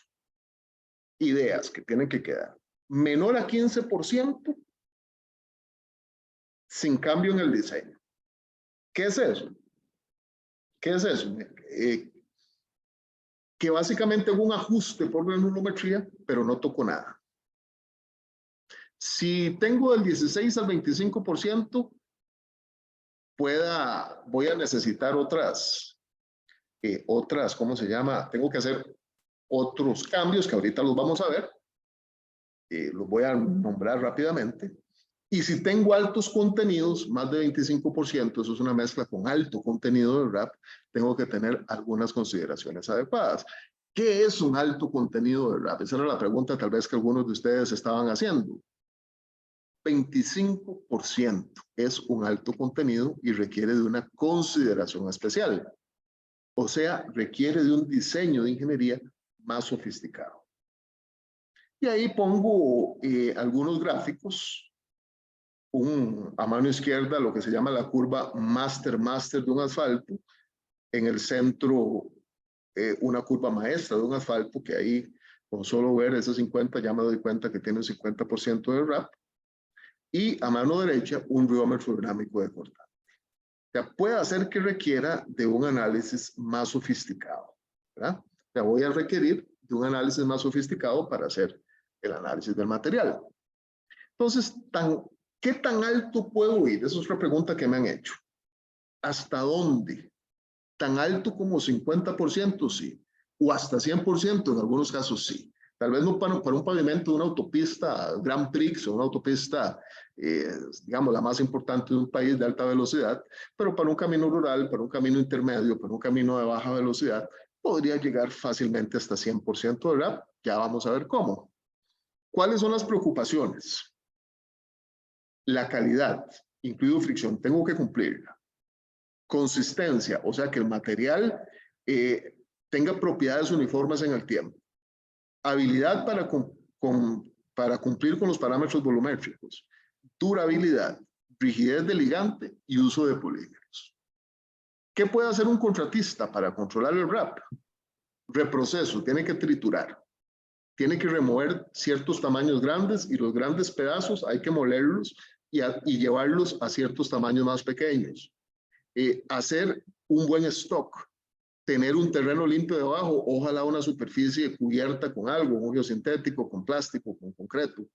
Ideas que tienen que quedar. Menor a 15% sin cambio en el diseño. ¿Qué es eso? ¿Qué es eso? Que básicamente hago un ajuste por la granulometría, pero no toco nada. Si tengo del 16 al 25%, voy a necesitar otras, ¿cómo se llama? Tengo que hacer otros cambios que ahorita los vamos a ver. Los voy a nombrar rápidamente. Y si tengo altos contenidos, más de 25%, eso es una mezcla con alto contenido de RAP, tengo que tener algunas consideraciones adecuadas. ¿Qué es un alto contenido de RAP? Esa era la pregunta tal vez que algunos de ustedes estaban haciendo. 25% es un alto contenido y requiere de una consideración especial. O sea, requiere de un diseño de ingeniería más sofisticado. Y ahí pongo algunos gráficos. A mano izquierda lo que se llama la curva master de un asfalto. En el centro una curva maestra de un asfalto que ahí con solo ver ese 50 ya me doy cuenta que tiene un 50% de RAP. Y a mano derecha un riómetro dinámico de cortante. O sea, puede hacer que requiera de un análisis más sofisticado, ¿verdad? O sea, voy a requerir de un análisis más sofisticado para hacer el análisis del material. Entonces, ¿qué tan alto puedo ir? Esa es otra pregunta que me han hecho. ¿Hasta dónde? ¿Tan alto como 50%? Sí. ¿O hasta 100%? En algunos casos sí. Tal vez no para un pavimento de una autopista Grand Prix o una autopista, digamos, la más importante de un país de alta velocidad, pero para un camino rural, para un camino intermedio, para un camino de baja velocidad, podría llegar fácilmente hasta 100% de RAP. Ya vamos a ver cómo. ¿Cuáles son las preocupaciones? La calidad, incluido fricción, tengo que cumplirla. Consistencia, o sea que el material tenga propiedades uniformes en el tiempo. Habilidad para cumplir con los parámetros volumétricos. Durabilidad, rigidez de ligante y uso de polímeros. ¿Qué puede hacer un contratista para controlar el RAP? Reproceso, tiene que triturar. Tiene que remover ciertos tamaños grandes y los grandes pedazos hay que molerlos y llevarlos a ciertos tamaños más pequeños. Hacer un buen stock, tener un terreno limpio debajo, ojalá una superficie cubierta con algo, un geosintético, con plástico, con concreto,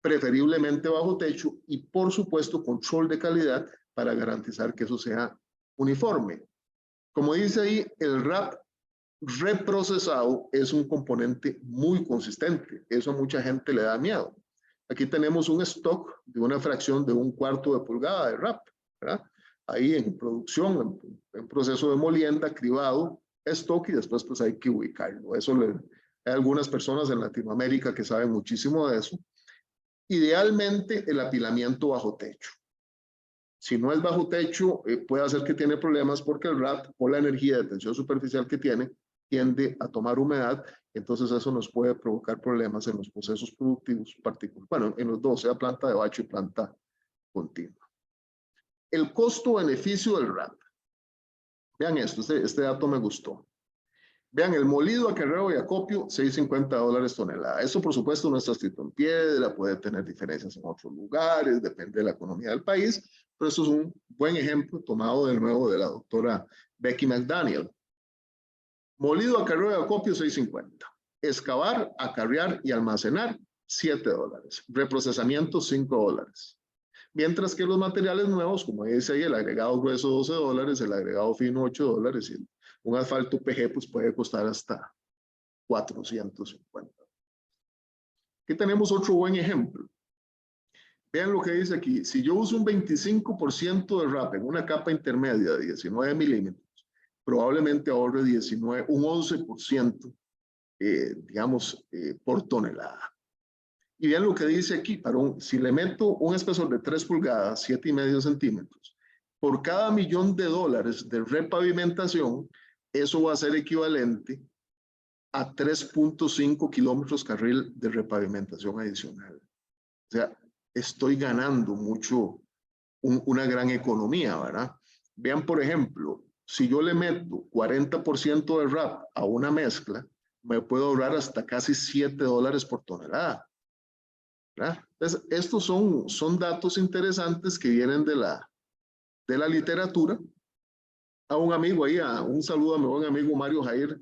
preferiblemente bajo techo y por supuesto control de calidad para garantizar que eso sea uniforme. Como dice ahí, el RAP reprocesado es un componente muy consistente. Eso a mucha gente le da miedo. Aquí tenemos un stock de una fracción de 1/4 de pulgada de RAP, ¿verdad? Ahí en producción, en proceso de molienda, cribado, stock y después pues hay que ubicarlo. Hay algunas personas en Latinoamérica que saben muchísimo de eso. Idealmente el apilamiento bajo techo. Si no es bajo techo, puede hacer que tiene problemas porque el RAP, por la energía de tensión superficial que tiende a tomar humedad, entonces eso nos puede provocar problemas en los procesos productivos particulares. Bueno, en los dos, sea planta de bacho y planta continua. El costo-beneficio del RAP. Vean esto, este dato me gustó. Vean, el molido, acarreo y acopio, $6.50 tonelada. Eso, por supuesto, no está escrito en piedra, puede tener diferencias en otros lugares, depende de la economía del país, Pero eso es un buen ejemplo tomado de nuevo de la doctora Becky McDaniel. Molido, acarreo de acopio, $6.50. Excavar, acarrear y almacenar, $7. Reprocesamiento, $5. Mientras que los materiales nuevos, como dice ahí, el agregado grueso, $12, el agregado fino, $8, y un asfalto PG pues puede costar hasta $450. Aquí tenemos otro buen ejemplo. Vean lo que dice aquí. Si yo uso un 25% de RAP en una capa intermedia de 19 milímetros, probablemente ahorre un 11%, digamos, por tonelada. Y vean lo que dice aquí. Si le meto un espesor de 3 pulgadas, 7,5 centímetros, por cada $1.000.000 de repavimentación, eso va a ser equivalente a 3.5 kilómetros carril de repavimentación adicional. O sea, estoy ganando mucho, una gran economía, ¿verdad? Vean, por ejemplo, si yo le meto 40% de RAP a una mezcla, me puedo ahorrar hasta casi $7 por tonelada, ¿verdad? Entonces, estos son datos interesantes que vienen de la literatura. A un amigo ahí, un saludo a mi buen amigo Mario Jair,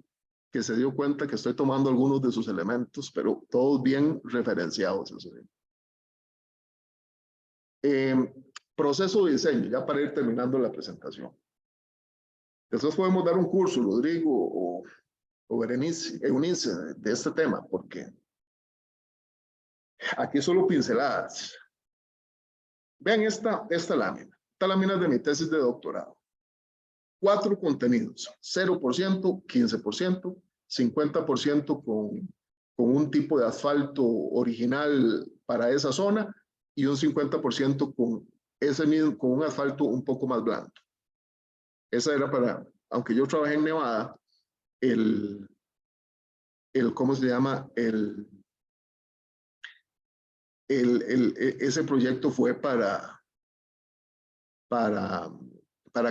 que se dio cuenta que estoy tomando algunos de sus elementos, pero todos bien referenciados. Proceso de diseño, ya para ir terminando la presentación. Después podemos dar un curso, Rodrigo o Berenice, Eunice, de este tema, porque aquí solo pinceladas. Vean esta lámina. Esta lámina es de mi tesis de doctorado. 4 contenidos, 0%, 15%, 50% con un tipo de asfalto original para esa zona y un 50% con un asfalto un poco más blando. Esa era aunque yo trabajé en Nevada, ¿cómo se llama? Ese proyecto fue para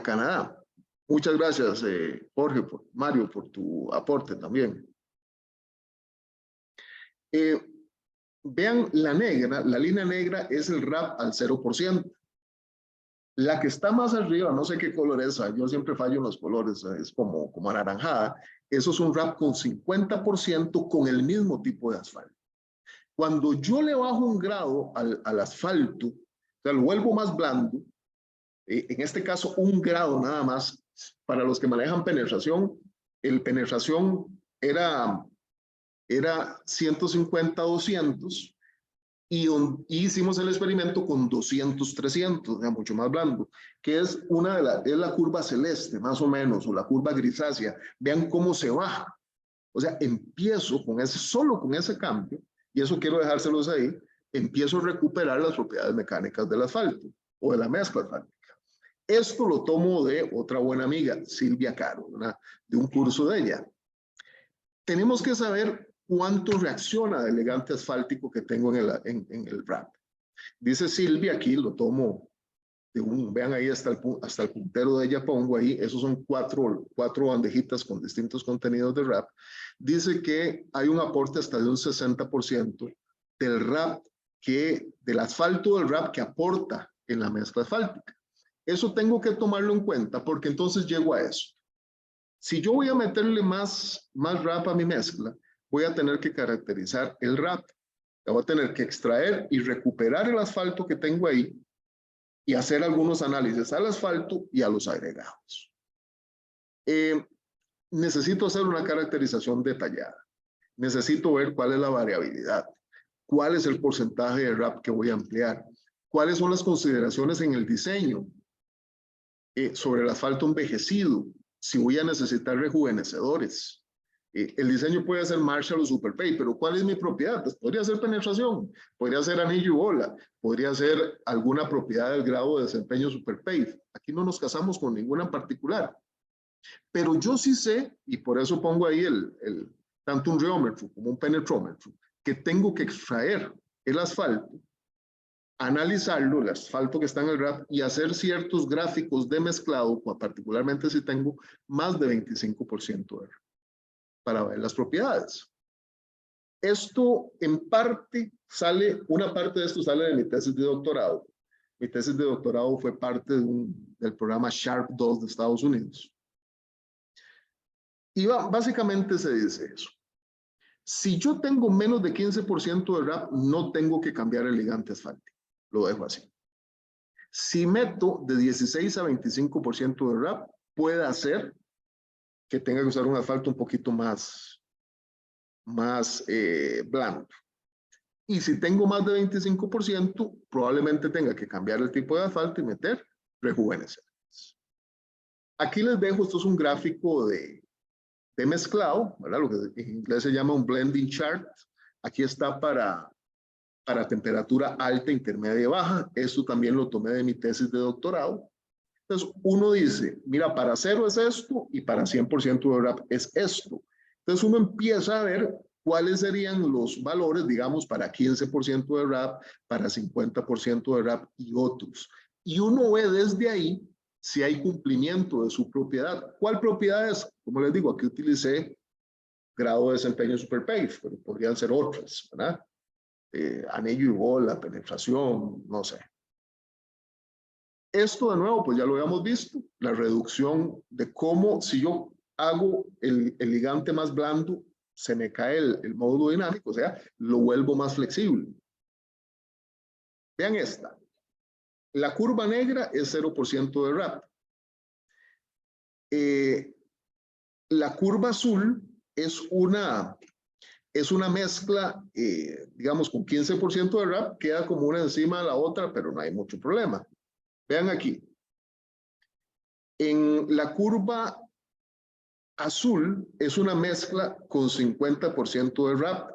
Canadá. Muchas gracias, Jorge, Mario, por tu aporte también. Vean la línea negra es el RAP al 0%. La que está más arriba, no sé qué color es, yo siempre fallo en los colores, es como anaranjada. Eso es un RAP con 50% con el mismo tipo de asfalto. Cuando yo le bajo un grado al asfalto, o sea, lo vuelvo más blando, en este caso 1 grado nada más, para los que manejan penetración, el penetración era 150-200, y hicimos el experimento con 200-300, mucho más blando, que es la curva celeste, más o menos, o la curva grisácea. Vean cómo se baja. O sea, empiezo solo con ese cambio, y eso quiero dejárselos ahí, empiezo a recuperar las propiedades mecánicas del asfalto o de la mezcla asfáltica. Esto lo tomo de otra buena amiga, Silvia Caro, ¿verdad? De un curso de ella. Tenemos que saber cuánto reacciona el elegante asfáltico que tengo en el RAP. Dice Silvia, aquí lo tomo vean ahí hasta el puntero de ella pongo ahí, esos son cuatro bandejitas con distintos contenidos de RAP. Dice que hay un aporte hasta de un 60% del RAP, del asfalto del RAP que aporta en la mezcla asfáltica. Eso tengo que tomarlo en cuenta porque entonces llego a eso. Si yo voy a meterle más RAP a mi mezcla, voy a tener que caracterizar el RAP. Voy a tener que extraer y recuperar el asfalto que tengo ahí y hacer algunos análisis al asfalto y a los agregados. Necesito hacer una caracterización detallada. Necesito ver cuál es la variabilidad, cuál es el porcentaje de RAP que voy a emplear, cuáles son las consideraciones en el diseño sobre el asfalto envejecido, si voy a necesitar rejuvenecedores. El diseño puede ser Marshall o Superpave, pero ¿cuál es mi propiedad? Pues podría ser penetración, podría ser anillo y bola, podría ser alguna propiedad del grado de desempeño Superpave. Aquí no nos casamos con ninguna en particular. Pero yo sí sé, y por eso pongo ahí tanto un rheómetro como un penetrómetro, que tengo que extraer el asfalto, analizarlo, el asfalto que está en el RAP, y hacer ciertos gráficos de mezclado, particularmente si tengo más de 25% de RAP, para ver las propiedades. Esto en parte una parte de esto sale de mi tesis de doctorado, Mi tesis de doctorado fue parte del programa SHARP 2 de Estados Unidos. Y básicamente se dice eso. Si yo tengo menos de 15% de RAP, no tengo que cambiar el ligante asfáltico. Lo dejo así. Si meto de 16 a 25% de RAP, puede hacer que tenga que usar un asfalto un poquito más blando. Y si tengo más de 25%, probablemente tenga que cambiar el tipo de asfalto y meter rejuvenecedores. Aquí les dejo, esto es un gráfico de mezclado, ¿verdad? Lo que en inglés se llama un blending chart. Aquí está para temperatura alta, intermedia y baja. Esto también lo tomé de mi tesis de doctorado. Entonces, uno dice, mira, para 0 es esto y para 100% de RAP es esto. Entonces, uno empieza a ver cuáles serían los valores, digamos, para 15% de RAP, para 50% de RAP y otros. Y uno ve desde ahí si hay cumplimiento de su propiedad. ¿Cuál propiedad es? Como les digo, aquí utilicé grado de desempeño SuperPave, pero podrían ser otras, ¿verdad? Anillo y bola, penetración, no sé. Esto de nuevo, pues ya lo habíamos visto, la reducción de cómo si yo hago el ligante más blando, se me cae el módulo dinámico, o sea, lo vuelvo más flexible. Vean esta. La curva negra es 0% de RAP. La curva azul es una mezcla, digamos, con 15% de RAP, queda como una encima de la otra, pero no hay mucho problema. Vean aquí. En la curva azul es una mezcla con 50% de RAP,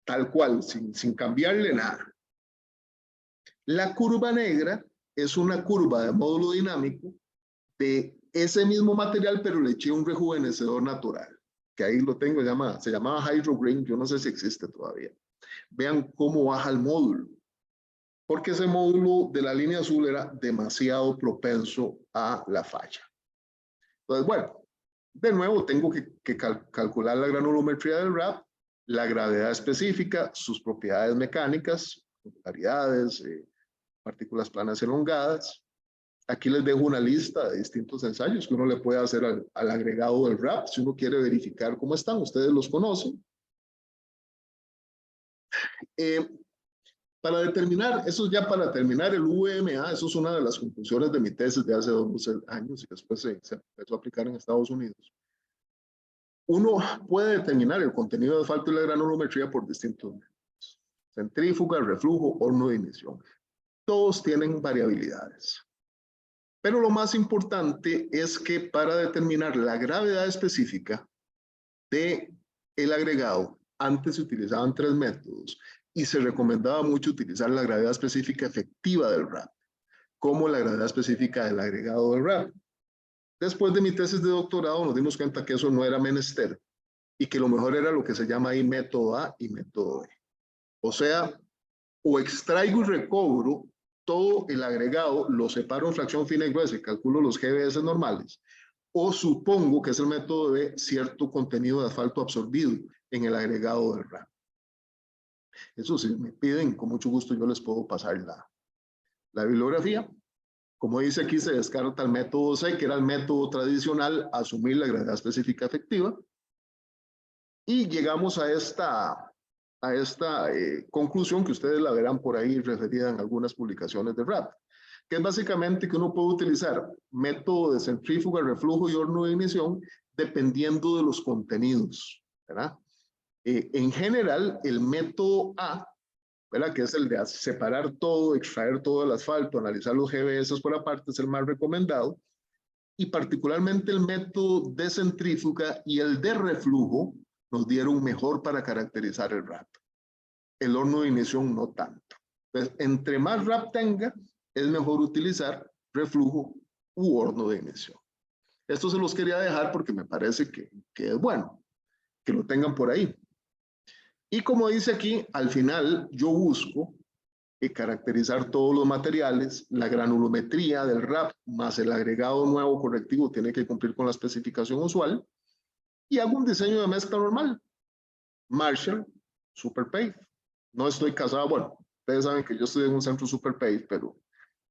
tal cual, sin cambiarle nada. La curva negra es una curva de módulo dinámico de ese mismo material, pero le eché un rejuvenecedor natural, que ahí lo tengo, se llamaba Hydro Green, yo no sé si existe todavía. Vean cómo baja el módulo, porque ese módulo de la línea azul era demasiado propenso a la falla. Entonces, bueno, de nuevo tengo que calcular la granulometría del RAP, la gravedad específica, sus propiedades mecánicas, claridades, partículas planas elongadas. Aquí les dejo una lista de distintos ensayos que uno le puede hacer al agregado del RAP si uno quiere verificar cómo están. Ustedes los conocen. Para determinar, eso ya para terminar el VMA, eso es una de las conclusiones de mi tesis de hace 12 años y después se empezó a aplicar en Estados Unidos. Uno puede determinar el contenido de asfalto y la granulometría por distintos métodos. Centrífuga, reflujo, horno de ignición. Todos tienen variabilidades. Pero lo más importante es que para determinar la gravedad específica del agregado, antes se utilizaban 3 métodos y se recomendaba mucho utilizar la gravedad específica efectiva del RAP, como la gravedad específica del agregado del RAP. Después de mi tesis de doctorado nos dimos cuenta que eso no era menester y que lo mejor era lo que se llama ahí método A y método B. O sea, o extraigo y recobro todo el agregado, lo separo en fracción fina y gruesa y calculo los GBS normales, o supongo que es el método de cierto contenido de asfalto absorbido en el agregado del RAP. Eso sí, me piden, con mucho gusto yo les puedo pasar la bibliografía. Como dice aquí, se descarta el método C, que era el método tradicional, asumir la gravedad específica efectiva. Y llegamos a esta conclusión que ustedes la verán por ahí referida en algunas publicaciones de RAP, que es básicamente que uno puede utilizar método de centrífuga, reflujo y horno de ignición dependiendo de los contenidos, ¿verdad? En general, el método A, ¿verdad? Que es el de separar todo, extraer todo el asfalto, analizar los GBS por aparte, es el más recomendado. Y particularmente el método de centrífuga y el de reflujo nos dieron mejor para caracterizar el RAP. El horno de ignición no tanto. Entonces, entre más RAP tenga, es mejor utilizar reflujo u horno de ignición. Esto se los quería dejar porque me parece que es bueno que lo tengan por ahí. Y como dice aquí, al final yo busco caracterizar todos los materiales, la granulometría del RAP más el agregado nuevo correctivo tiene que cumplir con la especificación usual y hago un diseño de mezcla normal. Marshall, SuperPave. No estoy casado, bueno, Ustedes saben que yo estoy en un centro Superpave, pero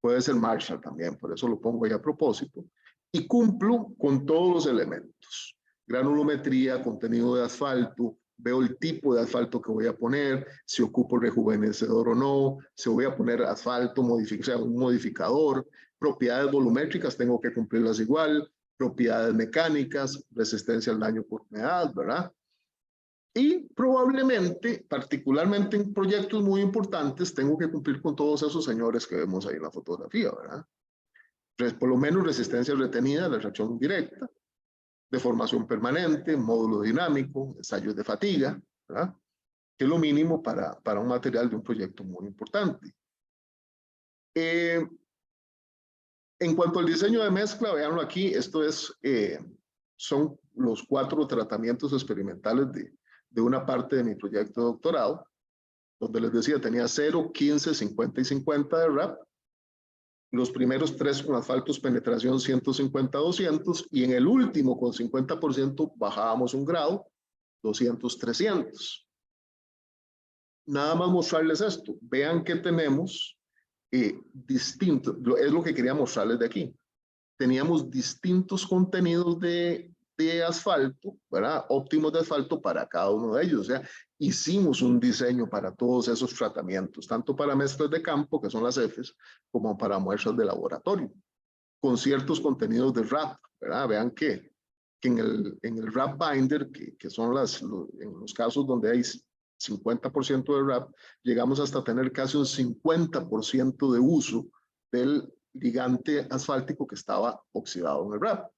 puede ser Marshall también, por eso lo pongo ahí a propósito. Y cumplo con todos los elementos. Granulometría, contenido de asfalto, veo el tipo de asfalto que voy a poner, si ocupo rejuvenecedor o no, si voy a poner asfalto, o sea, un modificador, propiedades volumétricas, tengo que cumplirlas igual, propiedades mecánicas, resistencia al daño por humedad, ¿verdad? Y probablemente, particularmente en proyectos muy importantes, tengo que cumplir con todos esos señores que vemos ahí en la fotografía, ¿verdad? Por lo menos resistencia retenida, la reacción directa, deformación permanente, módulo dinámico, ensayos de fatiga, ¿verdad? Que es lo mínimo para un material de un proyecto muy importante. En cuanto al diseño de mezcla, veanlo aquí, esto es, son los 4 tratamientos experimentales de una parte de mi proyecto de doctorado, donde les decía, tenía 0, 15, 50 y 50 de RAP. Los primeros 3 con asfaltos penetración 150, 200, y en el último con 50% bajábamos un grado, 200, 300. Nada más mostrarles esto. Vean que tenemos distintos, es lo que quería mostrarles de aquí. Teníamos distintos contenidos de asfalto, ¿verdad? Óptimos de asfalto para cada uno de ellos. O sea, hicimos un diseño para todos esos tratamientos, tanto para mezclas de campo, que son las Fs, como para muestras de laboratorio, con ciertos contenidos de RAP, ¿verdad? Vean que en el RAP binder, que son en los casos donde hay 50% de RAP, llegamos hasta tener casi un 50% de uso del ligante asfáltico que estaba oxidado en el RAP.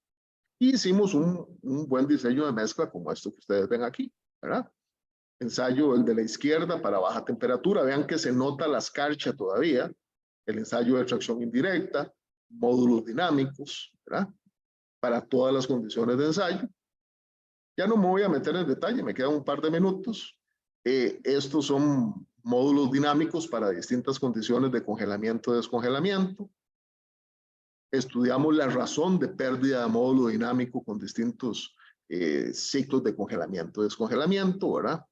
Y hicimos un buen diseño de mezcla como esto que ustedes ven aquí, ¿verdad? Ensayo el de la izquierda para baja temperatura, vean que se nota la escarcha todavía, el ensayo de tracción indirecta, módulos dinámicos, ¿verdad? Para todas las condiciones de ensayo. Ya no me voy a meter en detalle, me quedan un par de minutos. Estos son módulos dinámicos para distintas condiciones de congelamiento y descongelamiento. Estudiamos la razón de pérdida de módulo dinámico con distintos ciclos de congelamiento y descongelamiento, ¿verdad?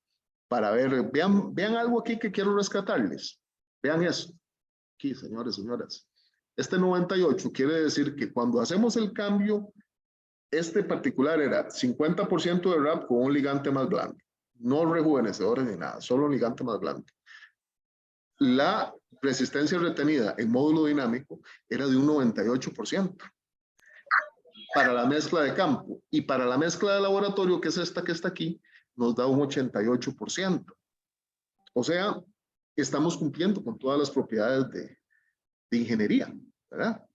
Para ver, vean algo aquí que quiero rescatarles. Vean esto. Aquí, señores, señoras. Este 98 quiere decir que cuando hacemos el cambio, este particular era 50% de RAP con un ligante más blando. No rejuvenecedores ni nada, solo un ligante más blando. La resistencia retenida en módulo dinámico era de un 98% para la mezcla de campo, y para la mezcla de laboratorio, que es esta que está aquí, nos da un 88%. O sea, estamos cumpliendo con todas las propiedades de ingeniería, ¿verdad?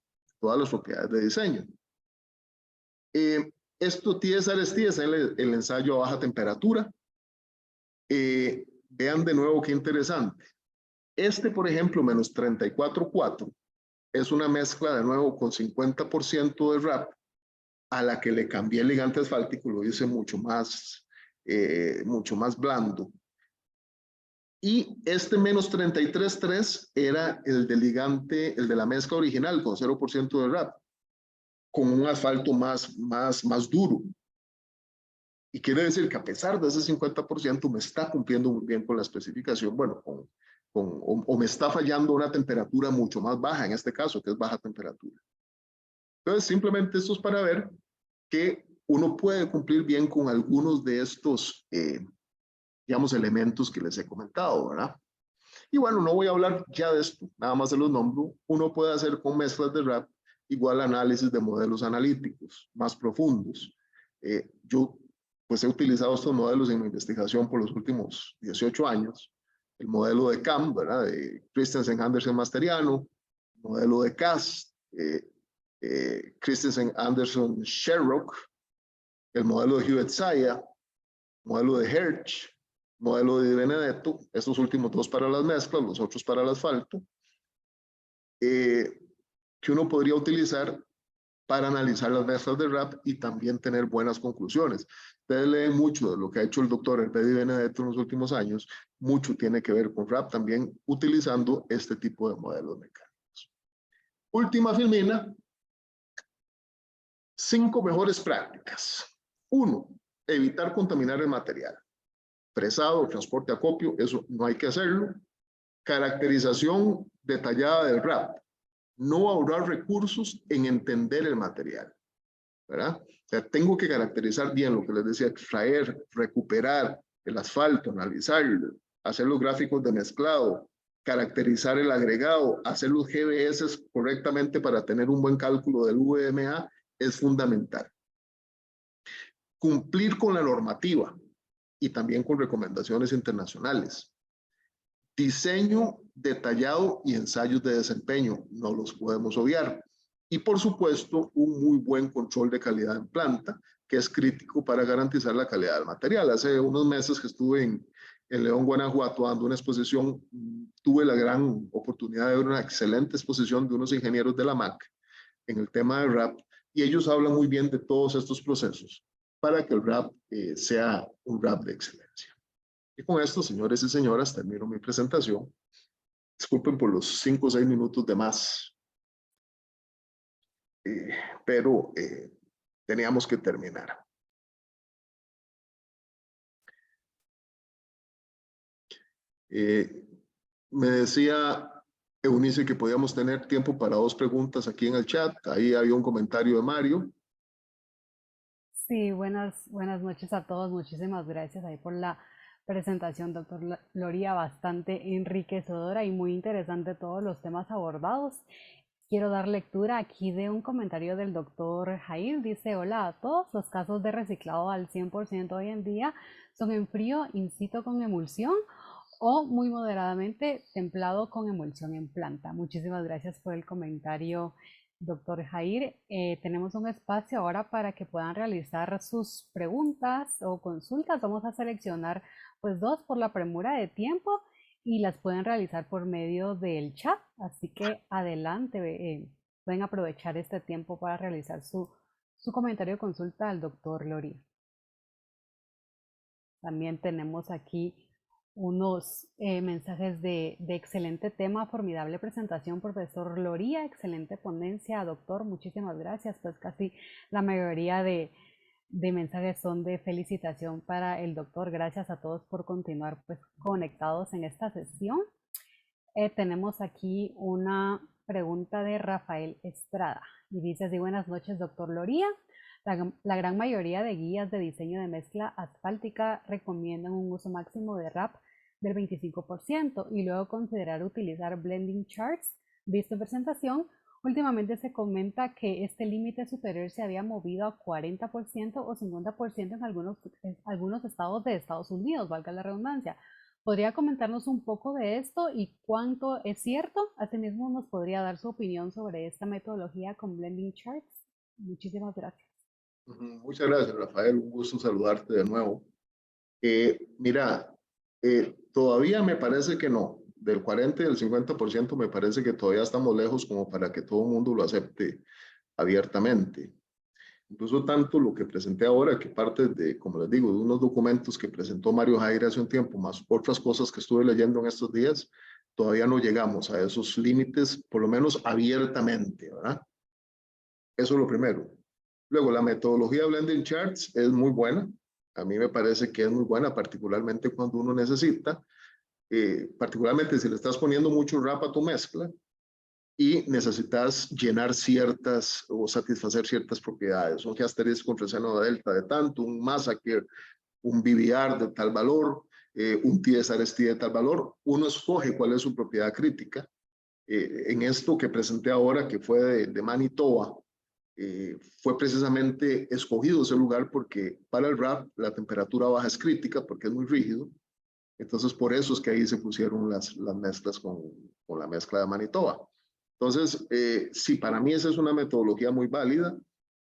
Todas las propiedades de diseño. Esto TSRST es el ensayo a baja temperatura. Vean de nuevo qué interesante. Este, por ejemplo, menos 34.4, es una mezcla de nuevo con 50% de RAP, a la que le cambié el ligante asfáltico, lo hice mucho más blando. Y este menos 33.3 era el del ligante, el de la mezcla original con 0% de RAP, con un asfalto más duro. Y quiere decir que a pesar de ese 50% me está cumpliendo muy bien con la especificación, bueno, o me está fallando una temperatura mucho más baja, en este caso, que es baja temperatura. Entonces, simplemente esto es para ver que uno puede cumplir bien con algunos de estos, digamos, elementos que les he comentado, ¿verdad? Y bueno, no voy a hablar ya de esto, nada más se los nombro. Uno puede hacer con mezclas de RAP igual análisis de modelos analíticos más profundos. Yo pues he utilizado estos modelos en mi investigación por los últimos 18 años. El modelo de CAM, ¿verdad? De Christensen, Anderson, Masteriano, modelo de CAS, Christensen, Anderson, Sherrock, el modelo de Hewitt-Saya, modelo de Hertz, modelo de Di Benedetto, estos últimos 2 para las mezclas, los otros para el asfalto, que uno podría utilizar para analizar las mezclas de RAP y también tener buenas conclusiones. Ustedes leen mucho de lo que ha hecho el doctor Hervé Di Benedetto en los últimos años, mucho tiene que ver con RAP también utilizando este tipo de modelos mecánicos. Última filmina, 5 mejores prácticas. 1, evitar contaminar el material. Fresado, transporte, acopio, eso no hay que hacerlo. Caracterización detallada del RAP. No ahorrar recursos en entender el material, ¿verdad? O sea, tengo que caracterizar bien lo que les decía, extraer, recuperar el asfalto, analizarlo, hacer los gráficos de mezclado, caracterizar el agregado, hacer los GBS correctamente para tener un buen cálculo del VMA es fundamental. Cumplir con la normativa y también con recomendaciones internacionales. Diseño detallado y ensayos de desempeño, no los podemos obviar. Y por supuesto, un muy buen control de calidad en planta, que es crítico para garantizar la calidad del material. Hace unos meses que estuve en León, Guanajuato, dando una exposición, tuve la gran oportunidad de ver una excelente exposición de unos ingenieros de la MAC en el tema del RAP, y ellos hablan muy bien de todos estos procesos para que el RAP sea un RAP de excelencia. Y con esto, señores y señoras, termino mi presentación. Disculpen por los 5 o 6 minutos de más, pero teníamos que terminar. Me decía Eunice que podíamos tener tiempo para 2 preguntas aquí en el chat. Ahí había un comentario de Mario. Sí, buenas noches a todos. Muchísimas gracias ahí por la presentación, doctor Loría, bastante enriquecedora y muy interesante todos los temas abordados. Quiero dar lectura aquí de un comentario del doctor Jair. Dice, hola a todos, los casos de reciclado al 100% hoy en día son en frío, in situ con emulsión o muy moderadamente templado con emulsión en planta. Muchísimas gracias por el comentario, doctor Jair. Tenemos un espacio ahora para que puedan realizar sus preguntas o consultas. Vamos a seleccionar pues 2 por la premura de tiempo y las pueden realizar por medio del chat. Así que adelante, pueden aprovechar este tiempo para realizar su comentario o consulta al doctor Loría. También tenemos aquí unos mensajes de excelente tema, formidable presentación, profesor Loría, excelente ponencia, doctor, muchísimas gracias. Pues casi la mayoría de mensajes son de felicitación para el doctor. Gracias a todos por continuar pues conectados en esta sesión. Tenemos aquí una pregunta de Rafael Estrada y dice así: buenas noches, doctor Loría. La gran mayoría de guías de diseño de mezcla asfáltica recomiendan un uso máximo de RAP del 25% y luego considerar utilizar blending charts. Visto en presentación, últimamente se comenta que este límite superior se había movido a 40% o 50% en algunos estados de Estados Unidos, valga la redundancia. ¿Podría comentarnos un poco de esto y cuánto es cierto? Asimismo, nos podría dar su opinión sobre esta metodología con blending charts. Muchísimas gracias. Muchas gracias, Rafael. Un gusto saludarte de nuevo. Mira, todavía me parece que no. Del 40 y del 50% me parece que todavía estamos lejos como para que todo el mundo lo acepte abiertamente. Incluso tanto lo que presenté ahora, que parte de, como les digo, de unos documentos que presentó Mario Jair hace un tiempo, más otras cosas que estuve leyendo en estos días, todavía no llegamos a esos límites, por lo menos abiertamente, ¿verdad? Eso es lo primero. Luego, la metodología Blending Charts es muy buena. A mí me parece que es muy buena, particularmente cuando uno necesita, particularmente si le estás poniendo mucho RAP a tu mezcla y necesitas llenar ciertas o satisfacer ciertas propiedades. Un Heasteris con reseno de delta de tanto, un Massacre, un BBR de tal valor, un TSRST de tal valor. Uno escoge cuál es su propiedad crítica. En esto que presenté ahora, que fue de Manitoba, fue precisamente escogido ese lugar porque para el RAP la temperatura baja es crítica porque es muy rígido. Entonces, por eso es que ahí se pusieron las mezclas con la mezcla de Manitoba. Entonces, sí, para mí esa es una metodología muy válida,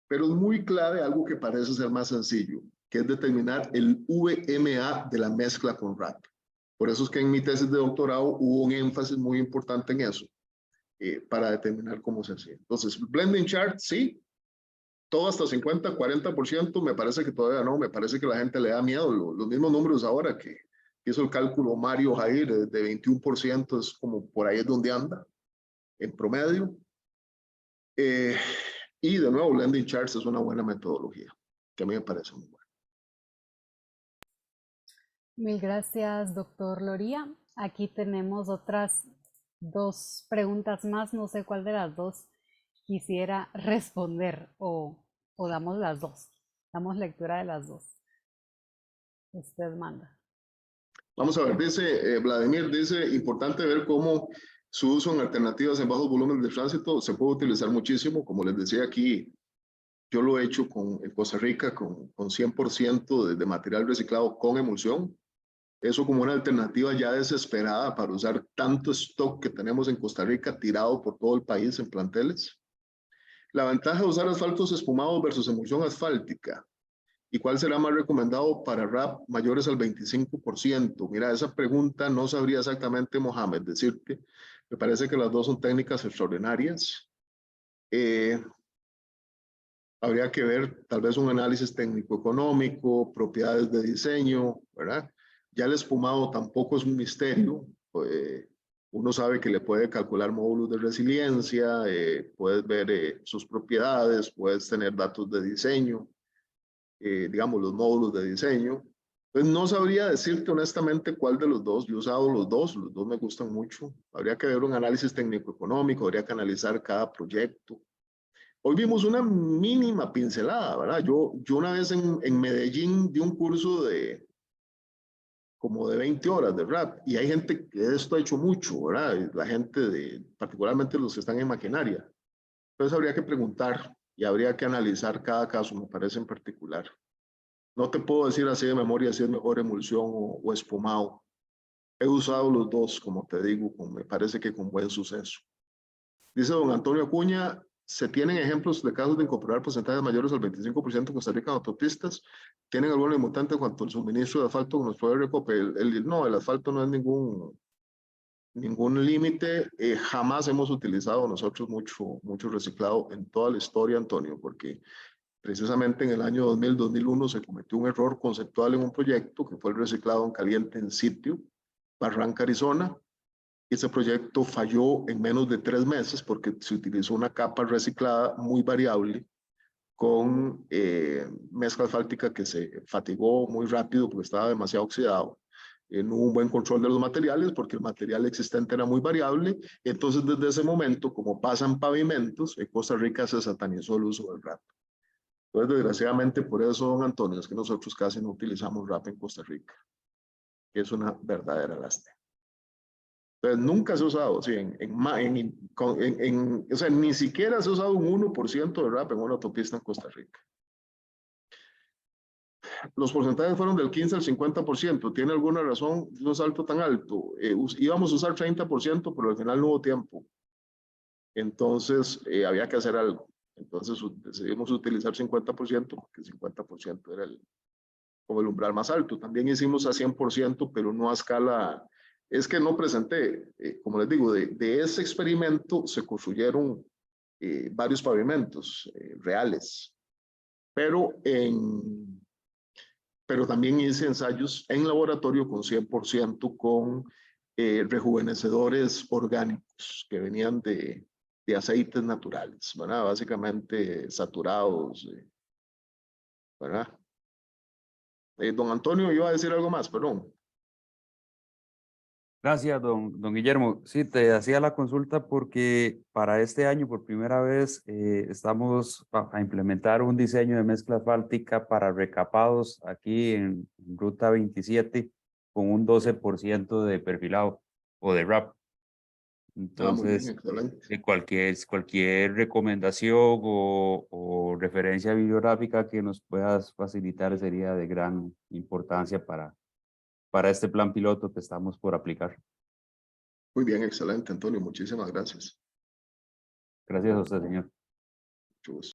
pero es muy clave algo que parece ser más sencillo, que es determinar el VMA de la mezcla con RAP. Por eso es que en mi tesis de doctorado hubo un énfasis muy importante en eso, para determinar cómo se hacía. Entonces, blending chart, sí, todo hasta 50, 40%, me parece que todavía no, me parece que la gente le da miedo. Los mismos números ahora que hizo el cálculo Mario Jair de 21%, es como por ahí es donde anda, en promedio. Y de nuevo, Blending Charts es una buena metodología, que a mí me parece muy buena. Mil gracias, doctor Loría. Aquí tenemos otras dos preguntas más, no sé cuál de las dos quisiera responder o damos las dos, damos lectura de las dos. Usted manda. Vamos a ver, dice Vladimir, dice, importante ver cómo su uso en alternativas en bajos volúmenes de tránsito se puede utilizar muchísimo. Como les decía aquí, yo lo he hecho en Costa Rica con 100% de material reciclado con emulsión. Eso como una alternativa ya desesperada para usar tanto stock que tenemos en Costa Rica tirado por todo el país en planteles. La ventaja de usar asfaltos espumados versus emulsión asfáltica. ¿Y cuál será más recomendado para RAP mayores al 25%? Mira, esa pregunta no sabría exactamente, Mohamed, decirte. Me parece que las dos son técnicas extraordinarias. Habría que ver tal vez un análisis técnico-económico, propiedades de diseño, ¿verdad? Ya el espumado tampoco es un misterio. Uno sabe que le puede calcular módulos de resiliencia, puedes ver sus propiedades, puedes tener datos de diseño, digamos, los módulos de diseño. Pues no sabría decirte honestamente cuál de los dos. Yo he usado los dos me gustan mucho. Habría que ver un análisis técnico-económico, habría que analizar cada proyecto. Hoy vimos una mínima pincelada, ¿verdad? Yo una vez en Medellín di un curso de como de 20 horas de rap y hay gente que esto ha hecho mucho, ¿verdad? La gente particularmente los que están en maquinaria. Entonces habría que preguntar y habría que analizar cada caso, me parece en particular. No te puedo decir así de memoria si es mejor emulsión o espumado. He usado los dos, como te digo, me parece que con buen suceso. Dice don Antonio Acuña, ¿se tienen ejemplos de casos de incorporar porcentajes mayores al 25% en Costa Rica en autopistas? ¿Tienen algún limitante en cuanto al suministro de asfalto que nos puede recopilar? No, el asfalto no es ningún límite. Jamás hemos utilizado nosotros mucho reciclado en toda la historia, Antonio, porque precisamente en el año 2000-2001 se cometió un error conceptual en un proyecto que fue el reciclado en caliente en sitio, Barranca, Arizona. Ese proyecto falló en menos de 3 meses porque se utilizó una capa reciclada muy variable con mezcla asfáltica que se fatigó muy rápido porque estaba demasiado oxidado. No hubo un buen control de los materiales porque el material existente era muy variable. Entonces, desde ese momento, como pasan pavimentos, en Costa Rica se satanizó el uso del RAP. Entonces, desgraciadamente, por eso, don Antonio, es que nosotros casi no utilizamos RAP en Costa Rica, que es una verdadera lástima. Entonces, nunca se ha usado, sí, o sea, ni siquiera se ha usado un 1% de RAP en una autopista en Costa Rica. Los porcentajes fueron del 15 al 50%. ¿Tiene alguna razón un salto tan alto? Íbamos a usar 30%, pero al final no hubo tiempo. Entonces, había que hacer algo. Entonces, decidimos utilizar 50% porque el 50% era como el umbral más alto. También hicimos a 100%, pero no a escala. Es que no presenté, como les digo, de ese experimento se construyeron varios pavimentos reales, pero también hice ensayos en laboratorio con 100% con rejuvenecedores orgánicos que venían de aceites naturales, ¿verdad? Básicamente saturados, ¿verdad? Don Antonio iba a decir algo más, perdón. Gracias, don Guillermo. Sí, te hacía la consulta porque para este año, por primera vez, estamos a implementar un diseño de mezcla asfáltica para recapados aquí en Ruta 27 con un 12% de perfilado o de RAP. Muy bien, Entonces, excelente. cualquier recomendación o referencia bibliográfica que nos puedas facilitar sería de gran importancia para este plan piloto que estamos por aplicar. Muy bien, excelente, Antonio. Muchísimas gracias. Gracias a usted, señor. Mucho gusto.